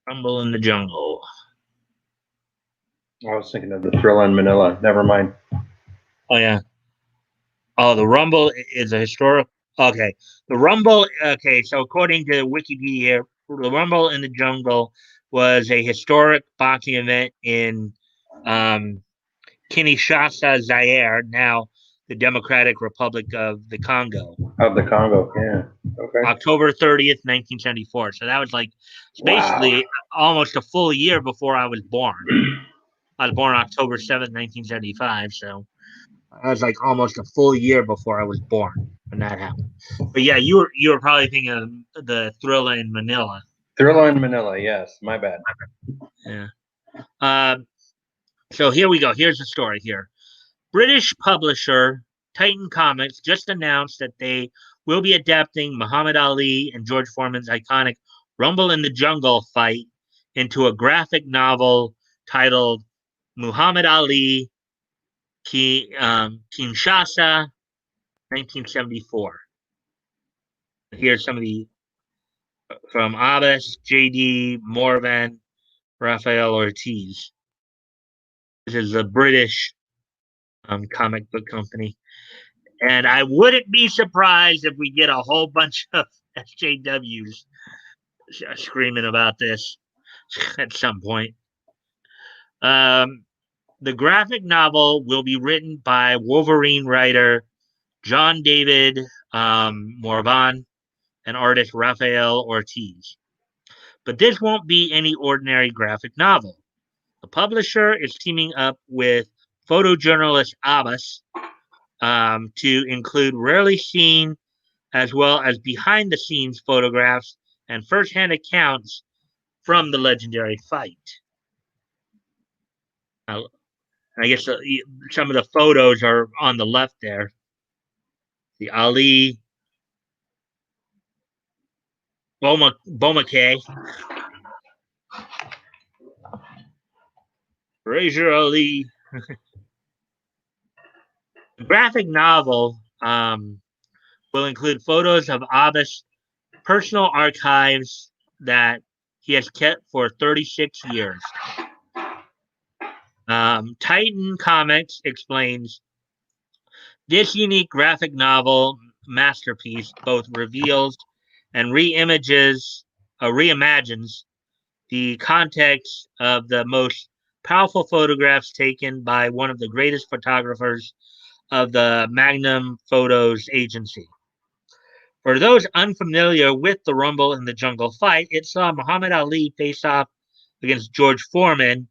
Rumble in the Jungle. I was thinking of the Thrilla in Manila. Never mind. Oh yeah. Oh, the Rumble is a historic. Okay, the Rumble. Okay, so according to Wikipedia, the Rumble in the Jungle was a historic boxing event in um, Kinshasa, Zaire, now the Democratic Republic of the Congo, Of the Congo, yeah. Okay. October 30th, 1974. So that was like it's Wow. basically almost a full year before I was born. I was born October 7th, 1975. So I was like almost a full year before I was born when that happened. But yeah, you were probably thinking of the Thriller in Manila. Thrilla in Manila, yes. My bad. Yeah. Uh, so here we go. Here's the story here. British publisher Titan Comics just announced that they will be adapting Muhammad Ali and George Foreman's iconic Rumble in the Jungle fight into a graphic novel titled Muhammad Ali Kinshasa 1974. Here's some of the from Abbas, JD, Morvan, Raphael Ortiz. This is a British comic book company. And I wouldn't be surprised if we get a whole bunch of SJWs screaming about this at some point. Um, the graphic novel will be written by Wolverine writer John David Morvan and artist Raphael Ortiz. But this won't be any ordinary graphic novel. The publisher is teaming up with photojournalist Abbas to include rarely seen as well as behind the scenes photographs and firsthand accounts from the legendary fight. Now, I guess some of the photos are on the left there. The Ali Bomake, Fraser Ali. The graphic novel will include photos of Abbas' personal archives that he has kept for 36 years. Titan Comics explains this unique graphic novel masterpiece both reveals and reimagines the context of the most powerful photographs taken by one of the greatest photographers of the Magnum Photos agency. For those unfamiliar with the Rumble in the Jungle fight, it saw Muhammad Ali face off against George Foreman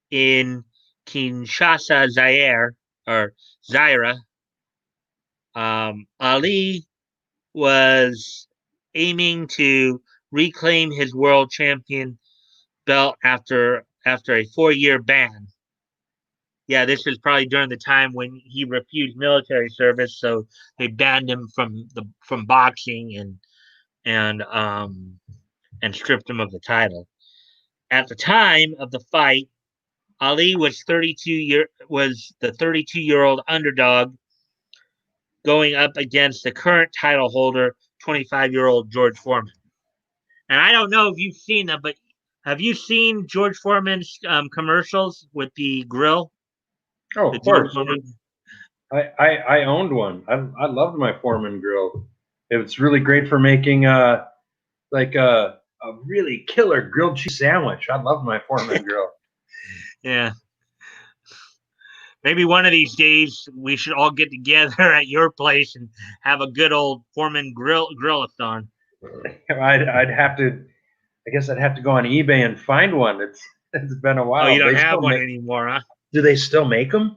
in Kinshasa, Zaire, or Zaire. Ali was aiming to reclaim his world champion belt after a 4-year ban. Yeah, this was probably during the time when he refused military service, so they banned him from boxing and stripped him of the title. At the time of the fight, Ali was the 32-year-old underdog going up against the current title holder, 25-year-old George Foreman. And I don't know if you've seen them, but Have you seen George Foreman's commercials with the grill? Oh, The of George course. Foreman. I owned one. I loved my Foreman grill. It's really great for making like a really killer grilled cheese sandwich. I love my Foreman grill. Yeah. Maybe one of these days we should all get together at your place and have a good old Foreman grillathon. I'd have to. I guess I'd have to go on eBay and find one. It's been a Oh, you while. don't They have still one make. anymore, huh? Do they still make them?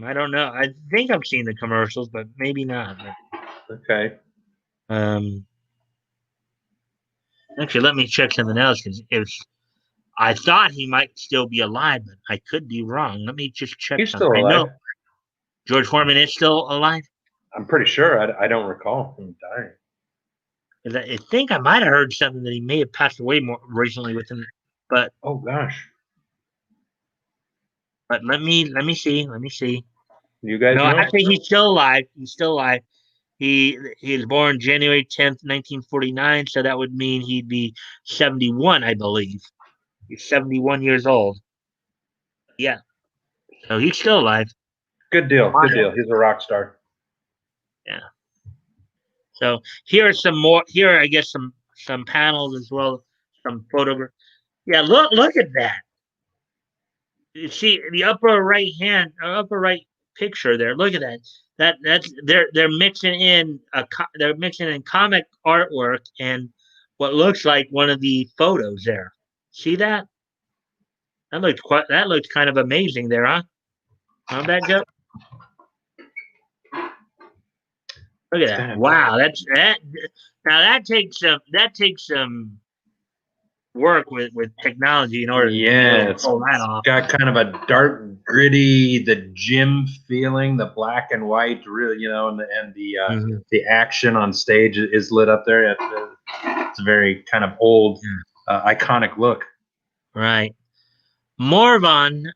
I don't know. I think I've seen the commercials, but maybe not. Okay. Um, Actually, let me check something else because I thought he might still be alive, but I could be wrong. Let me just check He's something. still I alive. know George Foreman is still alive. I'm pretty sure. I don't recall him dying. 'Cause I think I might have heard something that he may have passed away more recently within, but Oh gosh. let me see. Let me see. You guys No, know? actually, he's still alive. He's still alive. He was born January 10th, 1949. So that would mean he'd be 71, I believe. He's 71 years old. Yeah, so he's still alive. Good deal. Good Wow. deal. He's a rock star. Yeah. So here are some more. Here, are, I guess, some panels as well. Some photographs. Yeah, look at that. You see the upper right picture there. Look at that. That's they're mixing in they're mixing in comic artwork and what looks like one of the photos there. See that? That looked kind of amazing there, huh? Huh, that Joe? Look at that. Wow, that's that. Now that takes some work with technology in order to be able Yeah, to it's pull that off. got kind of a dark, gritty, the gym feeling, the black and white, really, Mhm. the action on stage is lit up there. It's a very kind of old, iconic look. Right. Morvan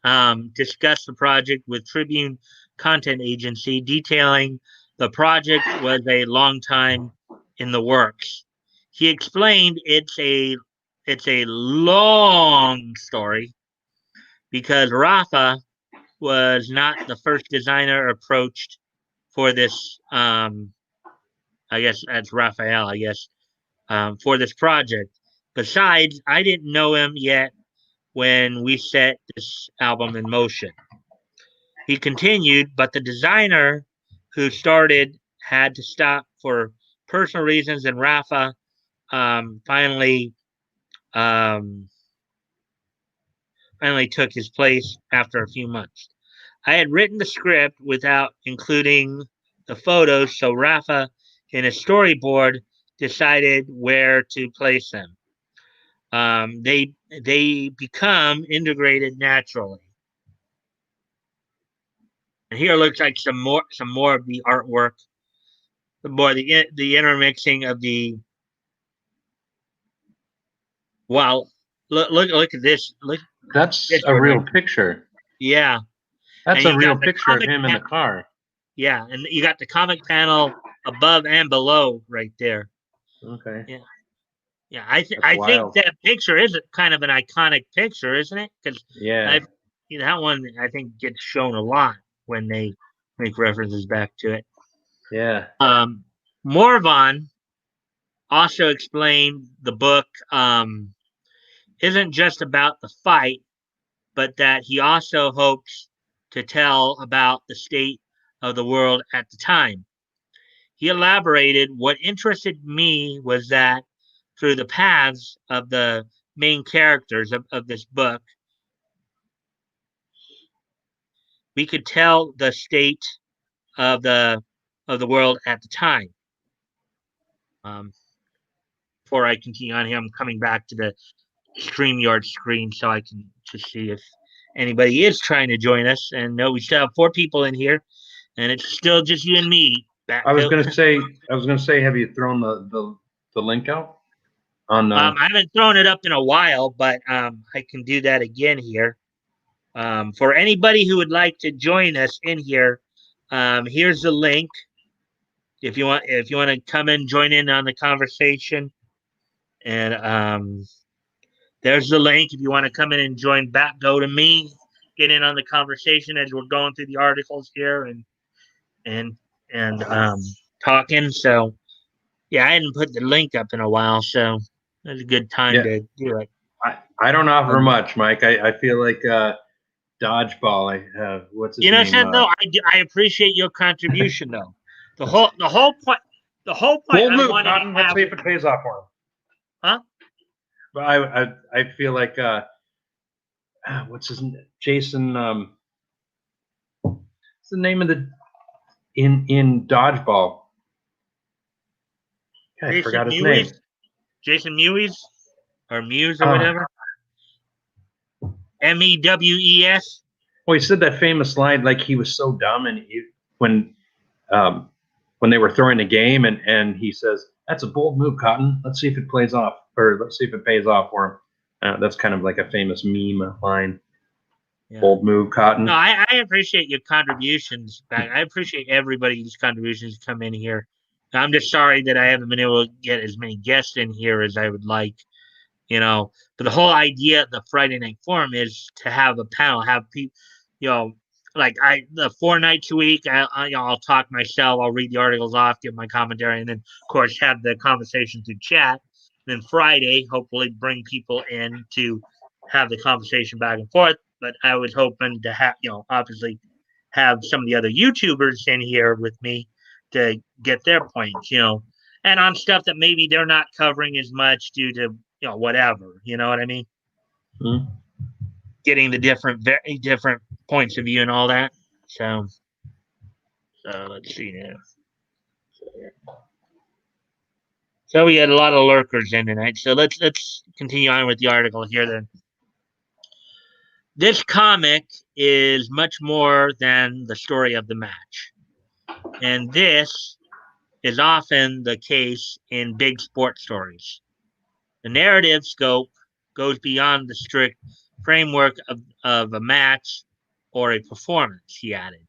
discussed the project with Tribune Content Agency, detailing the project was a long time in the works. He explained it's a long story because Rafa was not the first designer approached for this. I guess that's Raphael. I guess for this project. Besides, I didn't know him yet when we set this album in motion. He continued, but the designer who started had to stop for personal reasons, and Rafa finally um, finally took his place after a few months. I had written the script without including the photos, so Rafa, in a storyboard, decided where to place them. They become integrated naturally. And here looks like some more of the artwork, the intermixing of the wow. Look at this. Look at That's this a one right. real picture. Yeah, That's and a you got real the picture of comic. him in the car. Yeah, and you got the comic panel above and below right there. Okay, Yeah, yeah. that's I think wild. that picture is kind of an iconic picture, isn't it? Because Yeah, I've that one I think gets shown a lot when they make references back to it. yeah. Morvan also explained the book isn't just about the fight, but that he also hopes to tell about the state of the world at the time. He elaborated, what interested me was that through the paths of the main characters of this book, we could tell the state of the world at the time. Um, Before I continue on here, I'm coming back to the StreamYard screen so I can just see if anybody is trying to join us. And no, we still have 4 people in here, and it's still just you and me. I was Backfill. gonna say, have you thrown the link out on? I haven't thrown it up in a while, but I can do that again here. For anybody who would like to join us in here, here's the link. If you want to come and join in on the conversation, and there's the link if you want to come in and join back. Go to me, get in on the conversation as we're going through the articles here and talking. So yeah, I hadn't put the link up in a while, so it's a good time Yeah, to do it. I don't offer Um, much, Mike. I feel like dodgeball. What's his you know, name? Seth, though, I appreciate your contribution though. The whole point Bold I move, wanted to Cotton. Let's have, see if it pays off for him. huh? But I feel like what's his name? Jason? What's the name of the in dodgeball? I Jason forgot his name. Mewes, Jason Mewes, or Muse or Uh, whatever. Mewes. well, he said that famous line like he was so dumb, and when um, when they were throwing the game, and he says, "That's a bold move, Cotton. Let's see if it plays off, or let's see if it pays off for him." That's kind of like a famous meme line. Yeah. Bold move, No, Cotton. I appreciate your contributions back. I appreciate everybody's contributions to come in here. I'm just sorry that I haven't been able to get as many guests in here as I would like, you know. But the whole idea of the Friday night forum is to have a panel, have people, you know, like the 4 nights a week. I'll talk myself. I'll read the articles off, give my commentary, and then of course have the conversation through chat. And then Friday, hopefully, bring people in to have the conversation back and forth. But I was hoping to have, obviously, have some of the other YouTubers in here with me to get their points, and on stuff that maybe they're not covering as much due to whatever, you know what I mean? Hmm. Getting the very different points of view and all that. So let's see now. So we had a lot of lurkers in tonight. So let's continue on with the article here then. This comic is much more than the story of the match. And this is often the case in big sports stories. The narrative scope goes beyond the strict framework of a match or a performance, he added.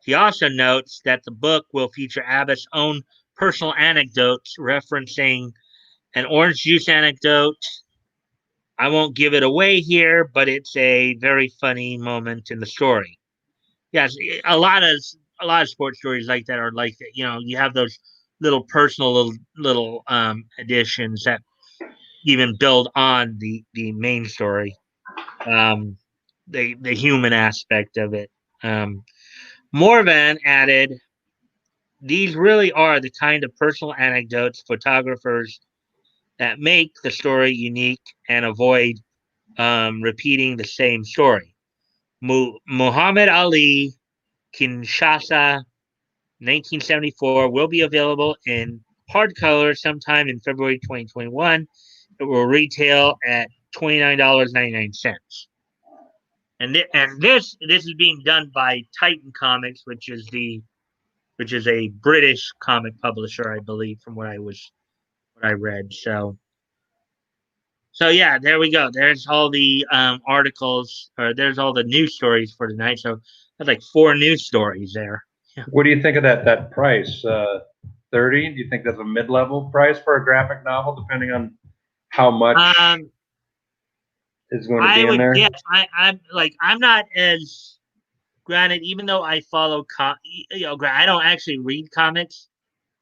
He also notes that the book will feature Abbott's own personal anecdotes referencing an orange juice anecdote. I won't give it away here, but it's a very funny moment in the story. Yes, a lot of sports stories like that are like that. You have those little personal little additions that even build on the main story, um, the human aspect of it. Morvan added, "These really are the kind of personal anecdotes photographers that make the story unique and avoid repeating the same story. Muhammad Ali, Kinshasa, 1974 will be available in hardcover sometime in February 2021. It will retail at $29.99." And this is being done by Titan Comics, which is a British comic publisher, I believe, from what I read. So yeah, there we go. There's all the articles, or there's all the news stories for tonight. So that's like 4 news stories there. Yeah. What do you think of that price? 30? Do you think that's a mid-level price for a graphic novel, depending on how much is going to I be in would there? guess I'm not as granted, even though I follow I don't actually read comics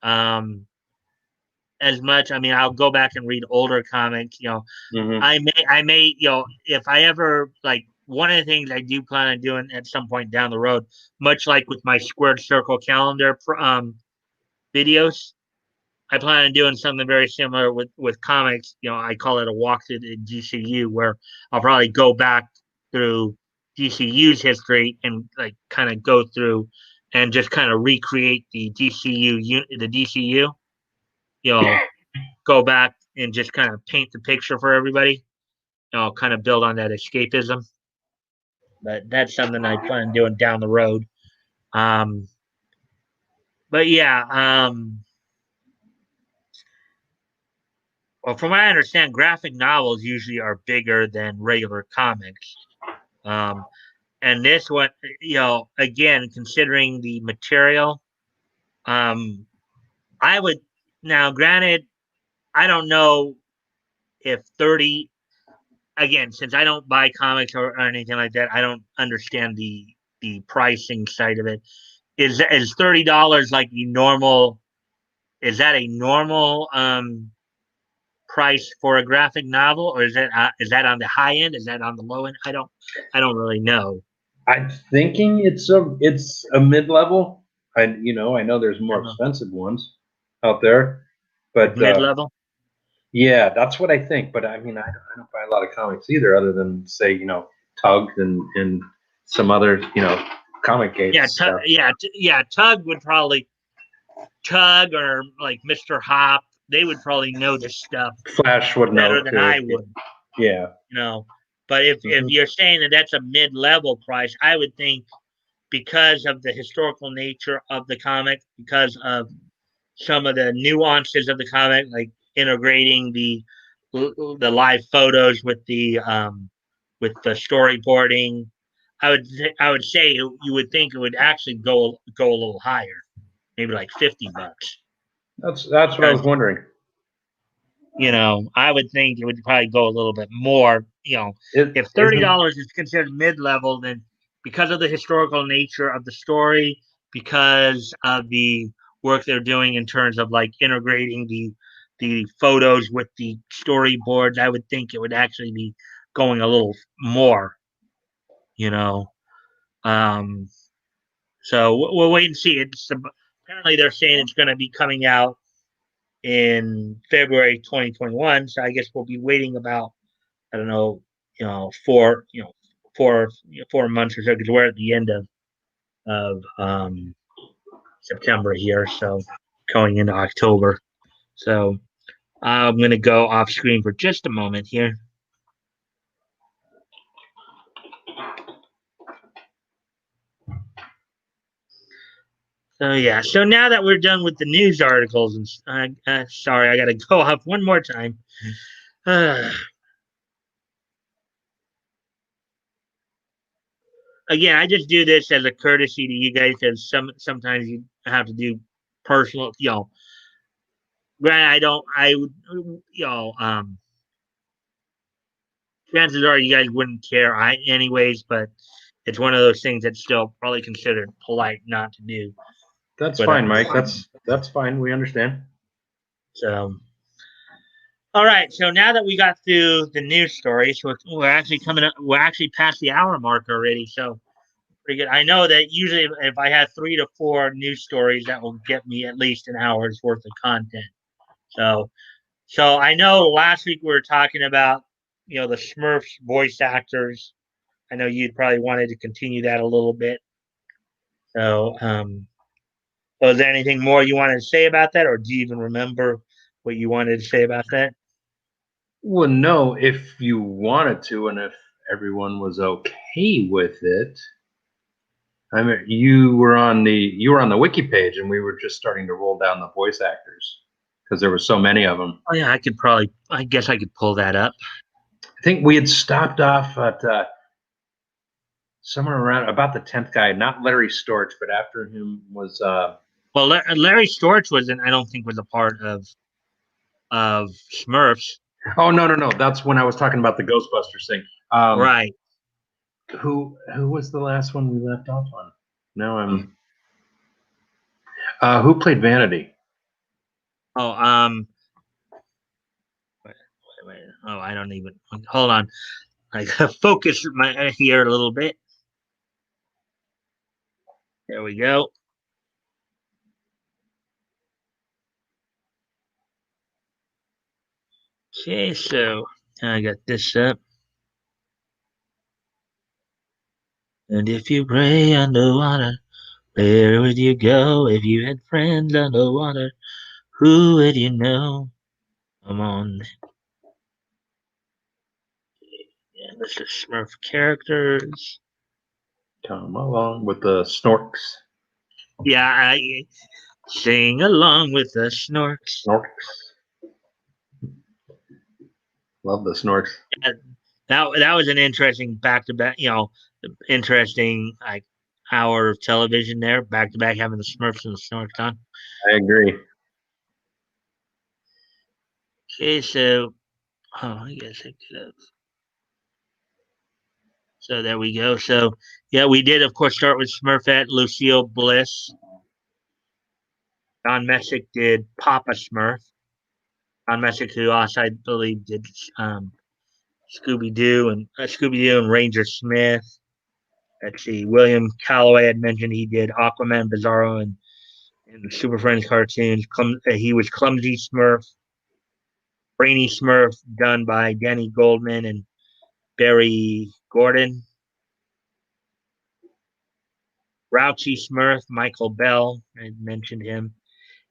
as much. I mean, I'll go back and read older comics. Hmm. I may, if I ever like, one of the things I do plan on doing at some point down the road, much like with my squared circle calendar videos, I plan on doing something very similar with comics. I call it a walk through the DCU, where I'll probably go back through DCU's history and like kind of go through and just kind of recreate the DCU. Go back and just kind of paint the picture for everybody. Kind of build on that escapism. But that's something I plan on doing down the road. Um, but yeah, well, from what I understand, graphic novels usually are bigger than regular comics. Um, and this one, again, considering the material, um, I would now. Granted, I don't know if 30, again, since I don't buy comics or anything like that, I don't understand the pricing side of it. Is $30 like the normal? Is that a normal price for a graphic novel, or is that on the high end? Is that on the low end? I don't really know. I'm thinking it's a mid level. I know there's more expensive ones out there, Like but mid level. yeah, that's what I think. But I mean, I don't buy a lot of comics either, other than say Tug and some other comic Yeah, gates stuff. yeah. Tug or like Mr. Hop. They would probably know this stuff Flash would know better than too. I would. Yeah. You know, but if Hmm. you're saying that that's a mid level price, I would think because of the historical nature of the comic, because of some of the nuances of the comic, like integrating the live photos with the storyboarding. I would say you would think it would actually go a little higher, maybe like $50. That's what I was Because wondering. I would think it would probably go a little bit more. It If isn't. $30 is considered mid level, then because of the historical nature of the story, because of the work they're doing in terms of like integrating the photos with the storyboards, I would think it would actually be going a little more. You know, um, so we'll wait and see. Apparently they're saying it's going to be coming out in February 2021. So I guess we'll be waiting about, I don't know, 4 months or so, because we're at the end of September here, so going into October. So I'm gonna go off screen for just a moment here. So yeah, so now that we're done with the news articles, and sorry, I gotta go off one more time. Again, I just do this as a courtesy to you guys, because sometimes you have to do personal. Granted, I don't. I would, chances are you guys wouldn't care, anyways. But it's one of those things that's still probably considered polite not to do. That's But fine, Mike. That's fine. We understand. so, all right. So now that we got through the news stories, we're actually coming up. We're actually past the hour mark already. So pretty good. I know that usually if I have 3 to 4 news stories, that will get me at least an hour's worth of content. So, so I know last week we were talking about the Smurfs voice actors. I know you'd probably wanted to continue that a little bit. So, so is there anything more you wanted to say about that, or do you even remember what you wanted to say about that? Well, no, if you wanted to, and if everyone was okay with it. I mean, you were on the wiki page, and we were just starting to roll down the voice actors because there were so many of them. Oh yeah, I guess I could pull that up. I think we had stopped off at somewhere around about the 10th guy, not Larry Storch, but after him was. Well, Larry Storch wasn't. I don't think was a part of Smurfs. Oh, no, no, no! That's when I was talking about the Ghostbusters thing. Um, Right. who was the last one we left off on? Now I'm. Who played Vanity? Oh, wait. Oh, I don't even. Hold on. I gotta focus my here a little bit. There we go. Okay, so I got this up. And if you pray underwater, where would you go if you had friends underwater? Who would you know? Come on. Yeah, this is Smurf characters. Come along with the Snorks. Yeah, I sing along with the Snorks. Snorks. Love the Snorks. Yeah, that was an interesting back to back. Interesting like hour of television there, back to back, having the Smurfs and the Snorks on. I agree. Okay, so Oh, I guess I could have. So there we go. So yeah, we did of course start with Smurfette, Lucille Bliss. Don Messick did Papa Smurf. Don Messick, who also I believe did Scooby Doo and Ranger Smith. Let's see, William Calloway had mentioned he did Aquaman, Bizarro, and the Super Friends cartoons. He was Clumsy Smurf, Brainy Smurf, done by Danny Goldman and Barry Gordon. Grouchy Smurf, Michael Bell, I mentioned him.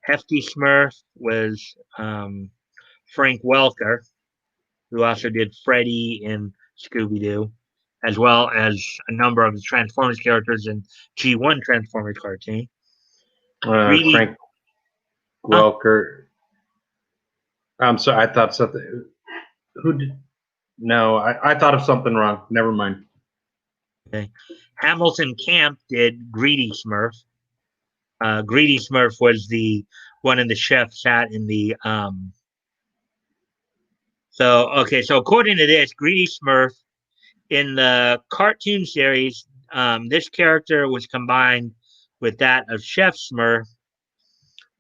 Hefty Smurf was Frank Welker, who also did Freddy in Scooby Doo, as well as a number of the Transformers characters in G1 Transformers cartoon. Greedy. Frank Welker. I'm sorry. I thought something. Who did? No, I thought of something wrong. Never mind. Okay. Hamilton Camp did Greedy Smurf. Greedy Smurf was the one in the chef sat in the So according to this, Greedy Smurf in the cartoon series, this character was combined with that of Chef Smurf,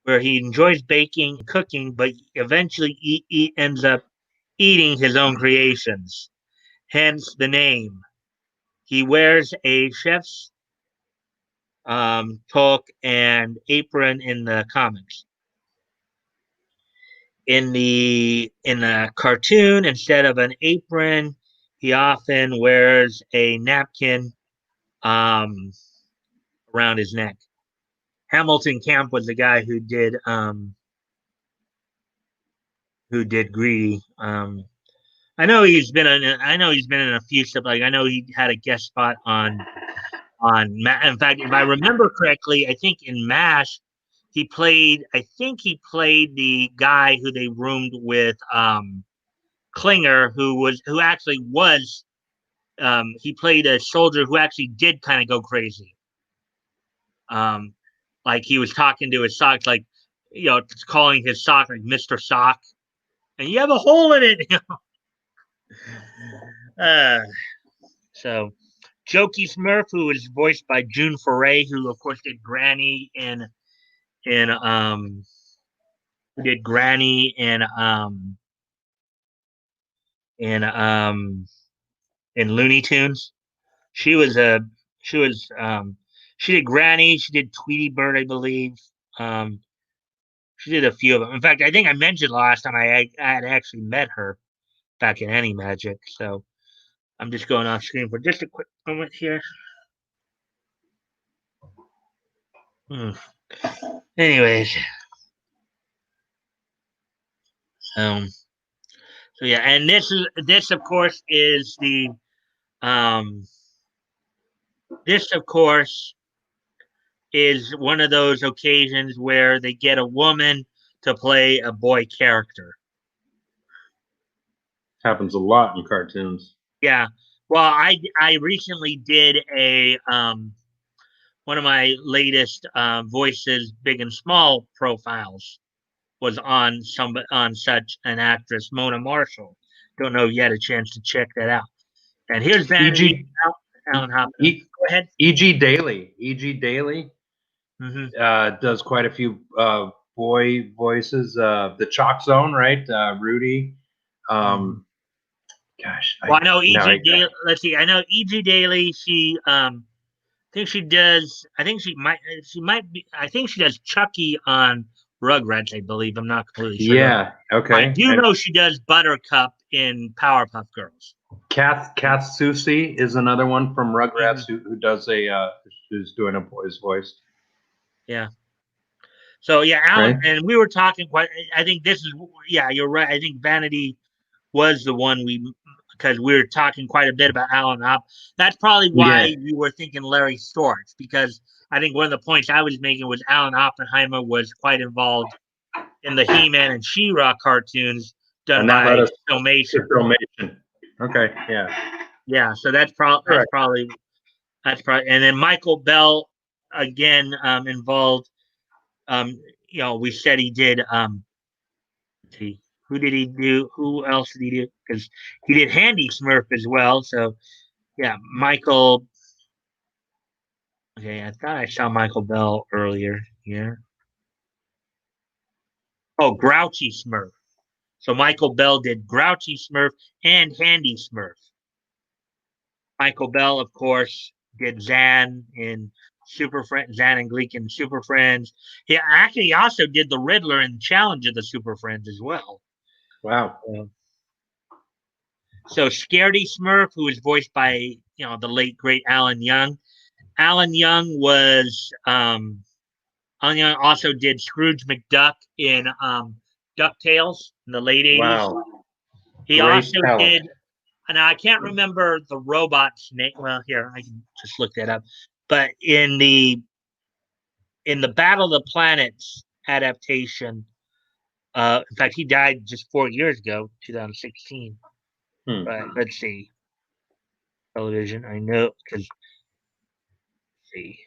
where he enjoys baking and cooking, but eventually ends up eating his own creations. Hence the name. He wears a chef's toque and apron in the comics. In the cartoon, instead of an apron, he often wears a napkin um, around his neck. Hamilton Camp was the guy who did Greedy. I know he's been in a few stuff. Like I know he had a guest spot on. In fact, if I remember correctly, I think in MASH he played. I think he played the guy who they roomed with Klinger, who actually was. He played a soldier who actually did kind of go crazy. Um, like he was talking to his socks, like calling his sock like Mister Sock, and you have a hole in it. uh, so Jokey Smurf, who was voiced by June Foray, who of course did Granny in who did Granny in in Looney Tunes. She was a she was she did Granny, she did Tweety Bird, I believe. Um, she did a few of them. In fact, I think I mentioned last time I had actually met her back in Any Magic. So I'm just going off screen for just a quick moment here. Hmm. Anyways, um, so yeah, and this of course is the um, this of course is one of those occasions where they get a woman to play a boy character. Happens a lot in cartoons. Yeah. Well, I recently did a one of my latest voices, big and small profiles was on such an actress, Mona Marshall. Don't know if you had a chance to check that out. And here's Vanity E.G. Alan Hopkins. Go ahead. E.G. Daily. E.G. Daily does quite a few boy voices. The Chalk Zone, right? Rudy. Gosh, Well, I know E.G. Daily. Let's see. I know E.G. Daily. I think she does. I think she might. She might be. I think she does Chucky on Rugrats. I believe. I'm not completely sure. Yeah. Okay. I do know she does Buttercup in Powerpuff Girls. Kath Soucie is another one from Rugrats who does who's doing a boy's voice. Yeah. So yeah, Alan, right? And we were talking quite. I think this is. Yeah, you're right. I think Vanity was the one because we were talking quite a bit about Alan Hop. That's probably why you were thinking Larry Storch, because I think one of the points I was making was Alan Oppenheimer was quite involved in the He-Man and She-Ra cartoons done by Filmation. Okay, yeah. Yeah, so that's probably, and then Michael Bell again involved. We said he did. Who did he do? Who else did he do? Because he did Handy Smurf as well. So yeah, Michael. Okay, I thought I saw Michael Bell earlier here. Oh, Grouchy Smurf. So Michael Bell did Grouchy Smurf and Handy Smurf. Michael Bell, of course, did Zan in Super Friends, Zan and Gleek in Super Friends. He actually also did the Riddler in Challenge of the Super Friends as well. Wow. So Scaredy Smurf, who was voiced by the late great Alan Young. Alan Young Alan Young also did Scrooge McDuck in DuckTales in the late 80s. Wow. He Great also talent. did, and I can't remember the robot's name. Well, here I can just look that up. But in the Battle of the Planets adaptation, in fact, he died just 4 years ago, 2016. But let's see, television. I know because see,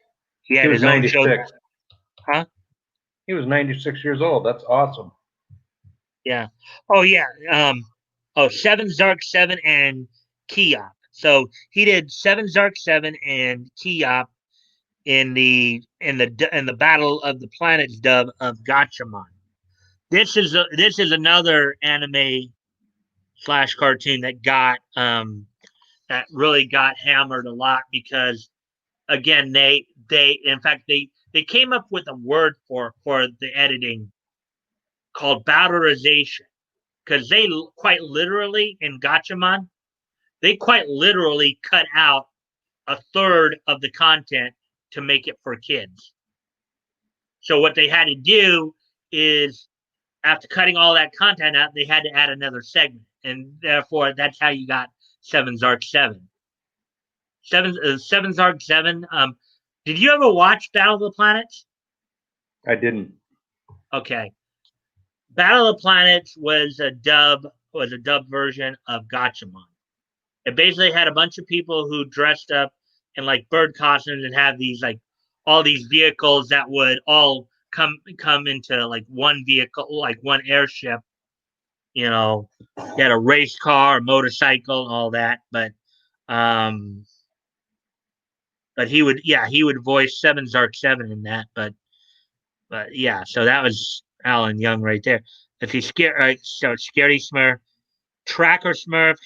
he had He was his own show. 96. Huh? He was 96 years old. That's awesome. Yeah. Oh yeah. Seven Zark 7 and Keop. So he did Seven Zark 7 and Keop in the Battle of the Planets dub of Gatchaman. This is another anime slash cartoon that really got hammered a lot because again they in fact they came up with a word for the editing called batterization because they quite literally in Gatchaman they quite literally cut out a third of the content to make it for kids. So what they had to do is after cutting all that content out, they had to add another segment, and therefore that's how you got Seven Zark 7. Seven Zark 7. Did you ever watch Battle of the Planets? I didn't. Okay, Battle of the Planets was a dub version of Gatchaman. It basically had a bunch of people who dressed up in like bird costumes and have these like all these vehicles that would all come into like one vehicle, like one airship. You know, you had a race car, a motorcycle, all that. Um, but he would voice Seven Zark 7 in that. But yeah, so that was Alan Young right there. If you scare, so Scary Smurf, Tracker Smurf,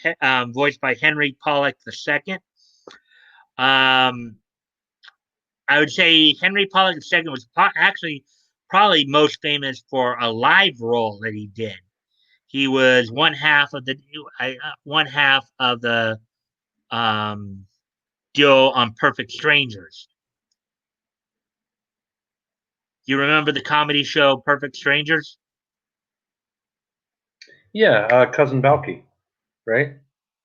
voiced by Henry Pollock II. I would say Henry Pollock II was actually probably most famous for a live role that he did. He was one half of the duo on Perfect Strangers. You remember the comedy show Perfect Strangers? Yeah, Cousin Balky, right?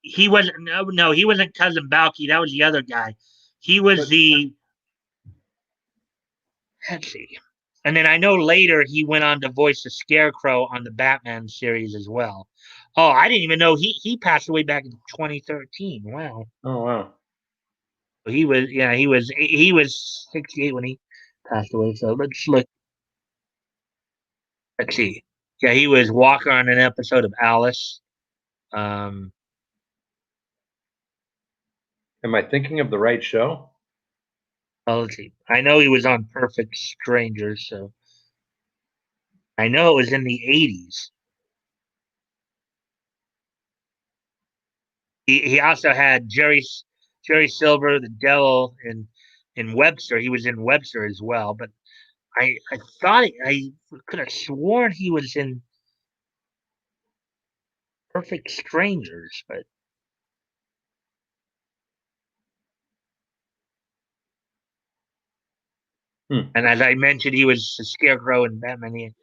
He wasn't. No, he wasn't Cousin Balky. That was the other guy. He was But the. Let's see. And then I know later he went on to voice the Scarecrow on the Batman series as well. Oh, I didn't even know he passed away back in 2013. Wow. oh wow. He was 68 when he passed away. So let's look. Let's see. Yeah, he was Walker on an episode of Alice. Um, Am I thinking of the right show? let's see. I know he was on Perfect Strangers, so I know it was in the 80s. He also had Jerry Silver, the Devil, in Webster. He was in Webster as well, but I thought I could have sworn he was in Perfect Strangers, but and as I mentioned, he was a Scarecrow in Batman.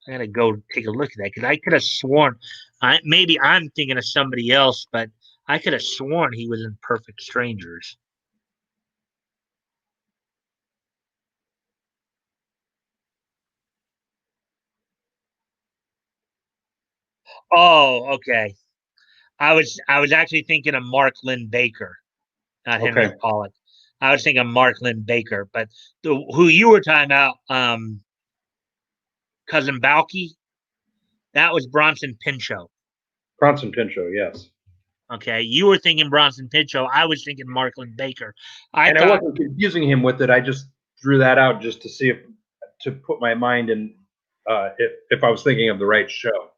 I gotta go take a look at that because I could have sworn. Maybe I'm thinking of somebody else, but I could have sworn he was in Perfect Strangers. Oh, okay. I was actually thinking of Mark Lynn Baker, not Henry Okay. Pollock. I was thinking of Mark Lynn Baker, but who you were talking about, Cousin Balky, That was Bronson Pinchot. Bronson Pinchot, yes. Okay, you were thinking Bronson Pinchot. I was thinking Marklin Baker. And I wasn't confusing him with it. I just drew that out just to see if to put my mind in if I was thinking of the right show.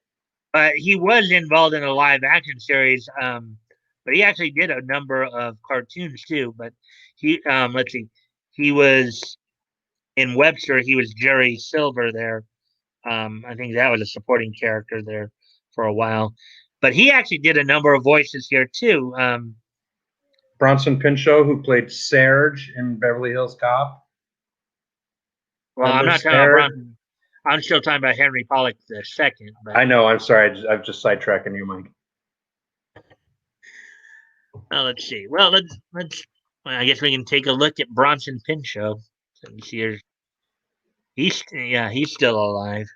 He was involved in a live action series, but he actually did a number of cartoons too. But he, let's see, he was in Webster. He was Jerry Silver there. I think that was a supporting character there for a while. But he actually did a number of voices here too. Bronson Pinchot, who played Serge in Beverly Hills Cop. Well, I'm not talking about Bronson. I'm still talking about Henry Pollock II. But I know. I'm sorry. I'm just sidetracking you, Mike. Well, let's see. Well, let's. Well, I guess we can take a look at Bronson Pinchot. Let's see here. He's still alive.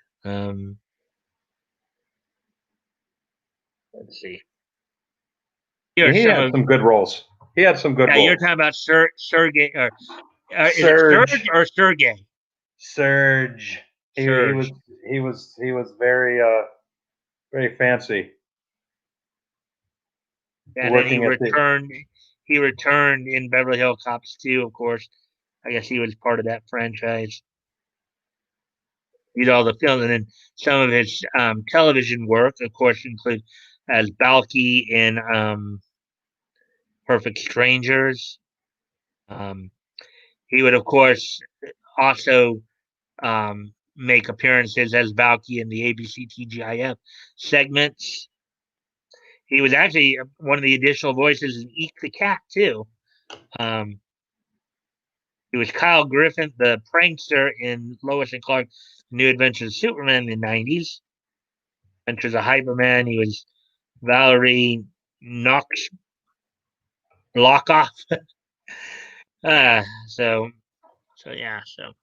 Let's see. Here he had some good roles. He had some good roles. You're talking about Sergey, or is it Serge or Sergey? Serge. He was very very fancy. And then he returned. He returned in Beverly Hills Cops 2, of course. I guess he was part of that franchise. He did all the films, and then some of his television work, of course, include as Balky in Perfect Strangers. He would, of course, also make appearances as Balky in the ABC TGIF segments. He was actually one of the additional voices in Eek the Cat, too. He was Kyle Griffin, the prankster in Lois and Clark, New Adventures of Superman in the 90s. Adventures of Hyperman. He was Valerie Knox Lockoff. So yeah. So,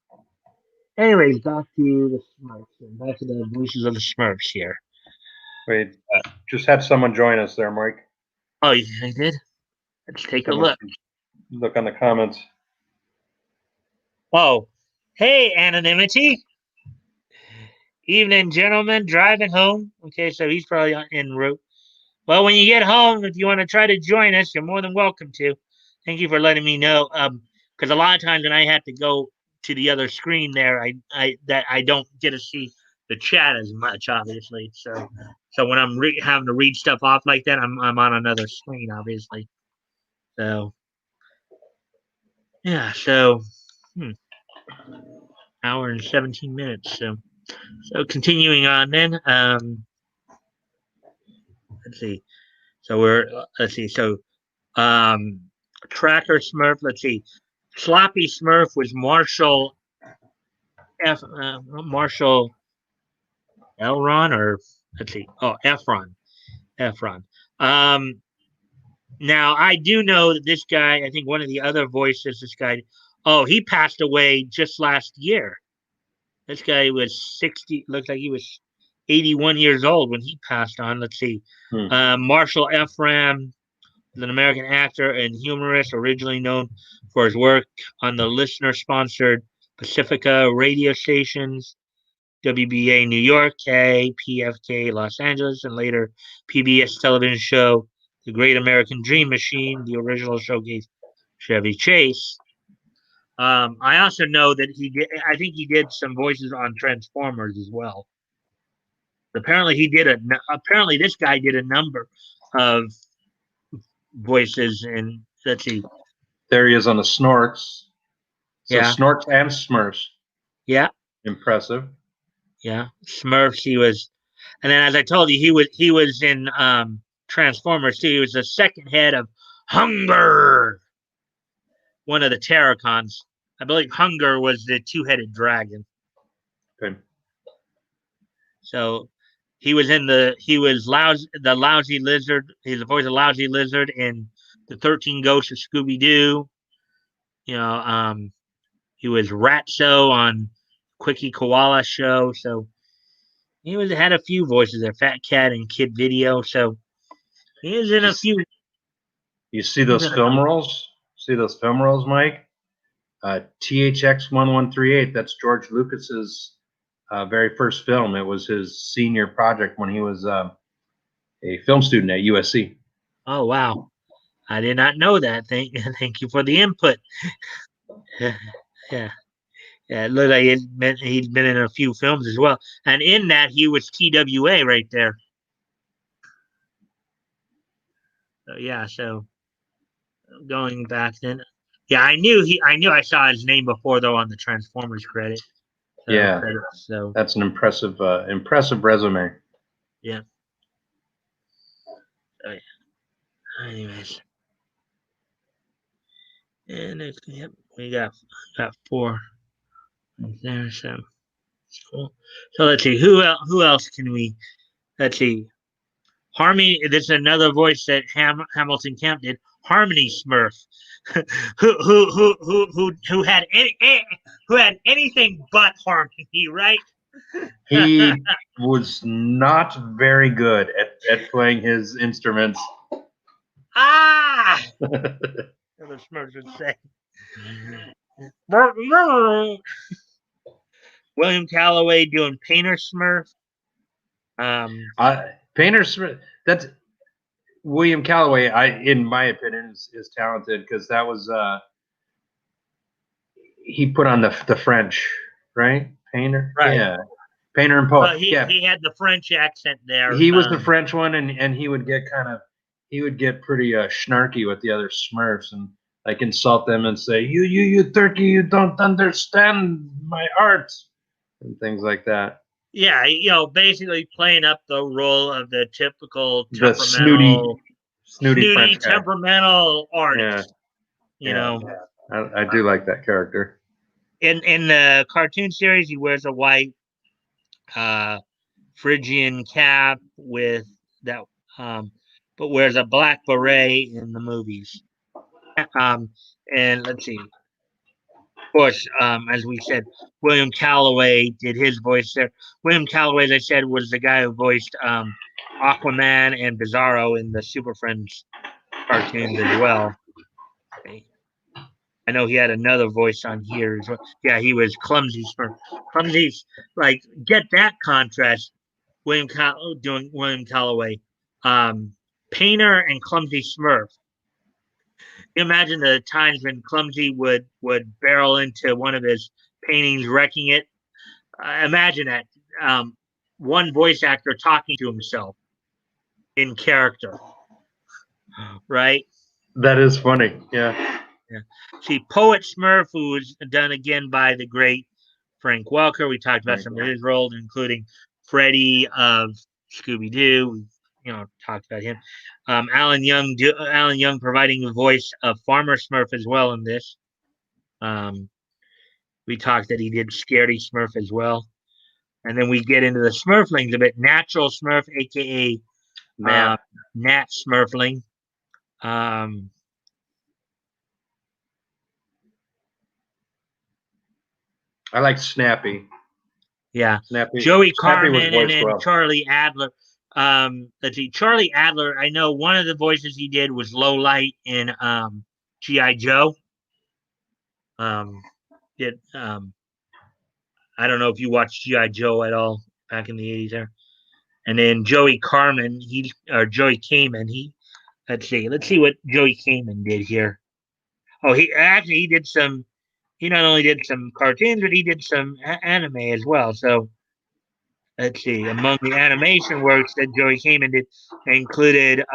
anyways, back to the Smurfs. Back to the voices of the Smurfs here. Wait, just had someone join us there, Mike. Oh, you think I did? Let's take a look. Look on the comments. Oh, hey, anonymity. Evening, gentlemen, driving home. Okay, so he's probably en route. Well, when you get home, if you want to try to join us, you're more than welcome to. Thank you for letting me know. Because a lot of times when I have to go to the other screen there, I don't get to see the chat as much, obviously. So when I'm having to read stuff off like that, I'm on another screen, obviously. So yeah, so hour and 17 minutes. So continuing on then. Let's see. So let's see. So Tracker Smurf. Let's see. Sloppy Smurf was Marshall Elron, or let's see. Oh, Efron. Now I do know that this guy. I think one of the other voices. This guy. Oh, he passed away just last year. This guy was 60. Looks like he was 81 years old when he passed on. Let's see. Marshall Ephraim is an American actor and humorist, originally known for his work on the listener-sponsored Pacifica radio stations, WBA New York, KPFK Los Angeles, and later PBS television show The Great American Dream Machine. The original showcase Chevy Chase. I also know that he did. I think he did some voices on Transformers as well. Apparently, Apparently, this guy did a number of voices in. Let's see. There he is on the Snorks. So yeah. Snorks and Smurfs. Yeah. Impressive. Yeah, Smurfs. He was, and then as I told you, he was in Transformers too. He was the second head of Hunger, one of the Terracons. I believe Hunger was the two-headed dragon. Okay. So he was the Lousy Lizard. He's the voice of Lousy Lizard in the 13 Ghosts of Scooby Doo. He was Ratso on Quickie Koala show. So he had a few voices there, Fat Cat and Kid Video. So he is in a few. You see those film rolls? See those film rolls, Mike? THX 1138. That's George Lucas's very first film. It was his senior project when he was a film student at USC. Oh wow, I did not know that. Thank you for the input. Yeah, yeah, yeah. It looked like he'd been in a few films as well, and in that he was TWA right there. So yeah, so going back then, yeah, I knew I saw his name before though on the Transformers credit. So Yeah, credits. So that's an impressive resume. yeah. So, yeah. Anyways, and yep, we got four right there. So cool. So let's see who else can we? Let's see. Harmony. This is another voice that Hamilton Camp did. Harmony Smurf, who had who had anything but harmony, right? He was not very good at playing his instruments. Ah, the Smurfs would say. William Calloway doing Painter Smurf. Painter Smith. That's William Calloway. In my opinion, is talented because that was he put on the French, right? Painter, Right. yeah, painter and poet. Yeah, He had the French accent there. he was the French one, and he would get pretty snarky with the other Smurfs and like insult them and say, you turkey, you don't understand my art and things like that. Yeah, basically playing up the role of the typical The snooty French guy. temperamental artist. Yeah, I do like that character. In the cartoon series, he wears a white Phrygian cap with that, but wears a black beret in the movies. And let's see. Of course, as we said, William Calloway did his voice there. William Calloway, as I said, was the guy who voiced Aquaman and Bizarro in the Super Friends cartoons as well. Okay. I know he had another voice on here as well. Yeah, he was Clumsy Smurf. Clumsy's like get that contrast. Doing William Calloway, Painter and Clumsy Smurf. You imagine the times when Clumsy would barrel into one of his paintings, wrecking it. Imagine that one voice actor talking to himself in character, right? That is funny. Yeah. Yeah. See, Poet Smurf, who was done again by the great Frank Welker. We talked about some of his roles, including Freddy of Scooby Doo. We talked about him. Alan Young providing the voice of Farmer Smurf as well in this. We talked that he did Scaredy Smurf as well. And then we get into the Smurflings a bit. Natural Smurf, aka Nat Smurfling. I like Snappy. Yeah, Snappy. Joey Snappy Carmen and then Charlie Adler. Let's see, Charlie Adler. I know one of the voices he did was Low Light in GI Joe. I don't know if you watched GI Joe at all back in the '80s there. And then Joey Carmen, Joey Kamen. Let's see what Joey Kamen did here. Oh, he did some. He not only did some cartoons, but he did some anime as well. So let's see. Among the animation works that Joey Kamen did included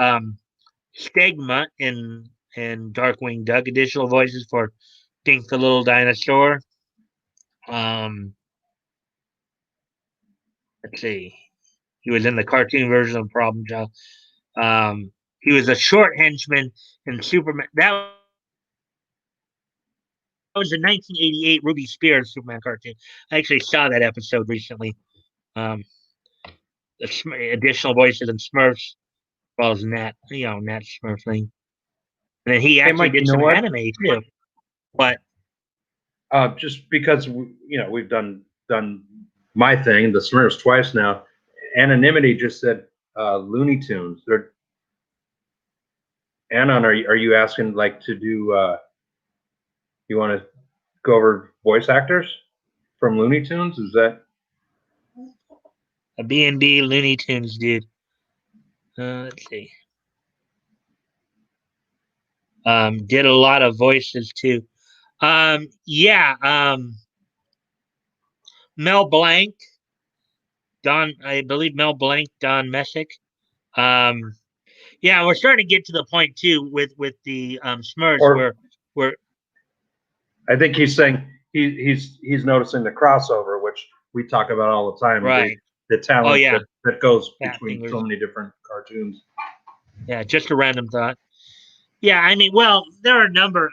Stigma in Darkwing Duck, additional voices for Dink the Little Dinosaur. Let's see. He was in the cartoon version of Problem Child. He was a short henchman in Superman. That was the 1988 Ruby Spears Superman cartoon. I actually saw that episode recently. The additional voices in Smurfs, as well as Nat Smurfling. And then he actually did some anime too. But just because we've done my thing, the Smurfs, twice now. Anonymity just said Looney Tunes. Anon, are you asking like to do? You want to go over voice actors from Looney Tunes? Is that? A B&B Looney Tunes dude. Let's see. Did a lot of voices too. Yeah. Mel Blanc, I believe Mel Blanc, Don Messick. Yeah, we're starting to get to the point too with the Smurfs Or where I think he's saying he's noticing the crossover, which we talk about all the time. right. The Oh talent yeah, that goes fat between fingers. so many different cartoons. Yeah, just a random thought. Yeah, I mean, well, there are a number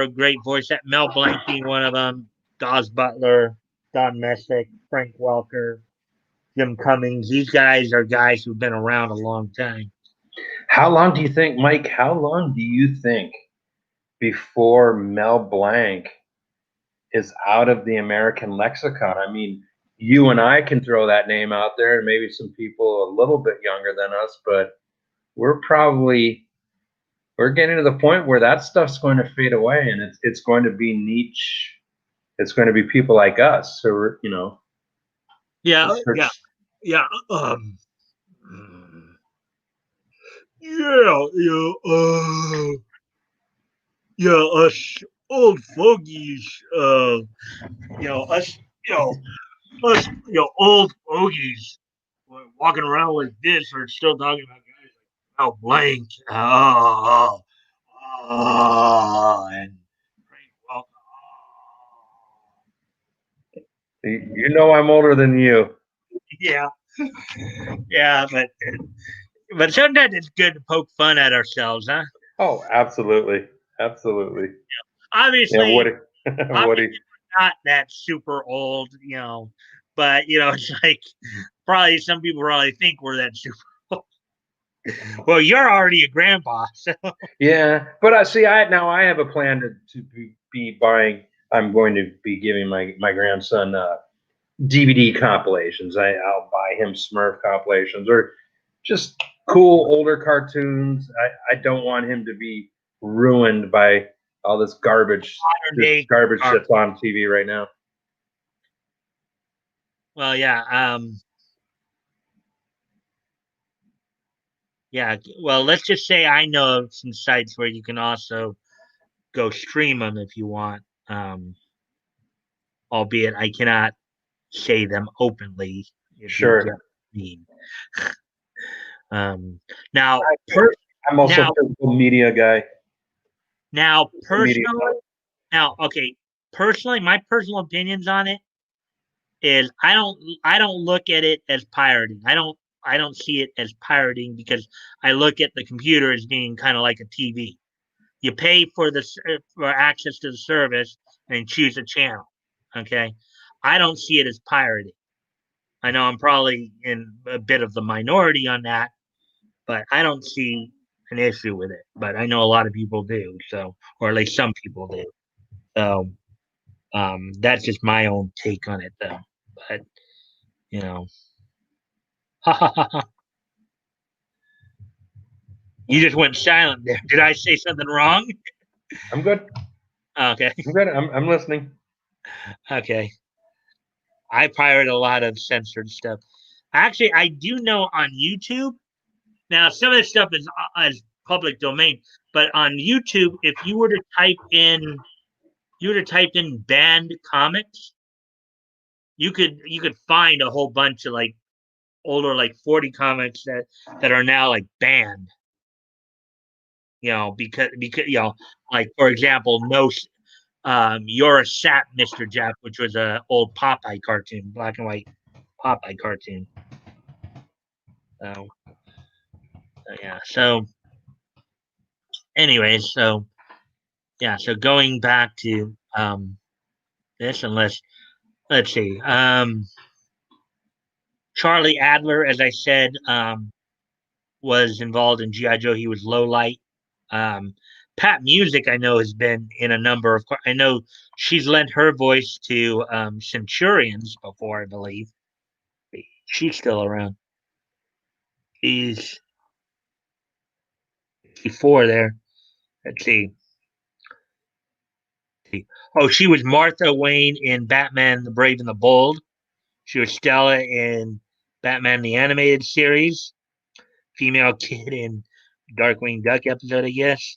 of great voice actors. Mel Blanc being one of them. Dawes Butler, Don Messick, Frank Welker, Jim Cummings. These guys are guys who've been around a long time. How long do you think, Mike? How long do you think before Mel Blanc is out of the American lexicon? I mean, you and I can throw that name out there, and maybe some people a little bit younger than us, but we're probably we're getting to the point where that stuff's going to fade away, and it's going to be niche. It's going to be people like us, who are, Yeah, yeah, yeah. Yeah, yeah, yeah. Us old fogies. Us, you know, us, old fogies walking around like this are still talking about guys like Mel Blanc. And Frank Welker. You know I'm older than you. Yeah, yeah, but sometimes it's good to poke fun at ourselves, huh? Oh, absolutely, absolutely. Yeah, Obviously, Woody, obviously Woody. we're not that super old, but it's like probably some people probably think we're that super old. Well, you're already a grandpa, so Yeah, but I see. I have a plan to be buying. I'm going to be giving my grandson DVD compilations. I'll buy him Smurf compilations or just cool older cartoons. I don't want him to be ruined by all this garbage. modern This day. garbage that's on TV right now. Well, yeah, yeah. Well, let's just say I know of some sites where you can also go stream them if you want. Albeit I cannot say them openly if you get Sure. what I mean. Now, I get it. I'm also a now, physical media guy. now, Physical media. okay. Personally, my personal opinions on it is I don't look at it as pirating. I don't see it as pirating because I look at the computer as being kind of like a TV. You pay for for access to the service and choose a channel. Okay, I don't see it as pirating. I know I'm probably in a bit of the minority on that, but I don't see an issue with it. But I know a lot of people do, so or at least some people do. So that's just my own take on it, though. But you know, you just went silent there. Did I say something wrong? I'm good. Okay, I'm good. I'm listening. okay. I pirate a lot of censored stuff. Actually, I do know on YouTube. Now, some of this stuff is public domain, but on YouTube, if you were to type in banned comics, you could find a whole bunch of like older like 40 comics that are now like banned. Because like for example, no, you're a sap, Mr. Jeff, which was a old Popeye cartoon, black and white Popeye cartoon. So yeah. So anyways, so yeah. So going back to this, let's see. Charlie Adler, as I said, was involved in GI Joe. He was low light. Um, Pat Music, I know, has been in a number of. I know she's lent her voice to Centurions before, I believe. She's still around. She's 54 there. Let's see. Oh, she was Martha Wayne in Batman: The Brave and the Bold. She was Stella in Batman the Animated Series, female kid in Darkwing Duck episode, I guess.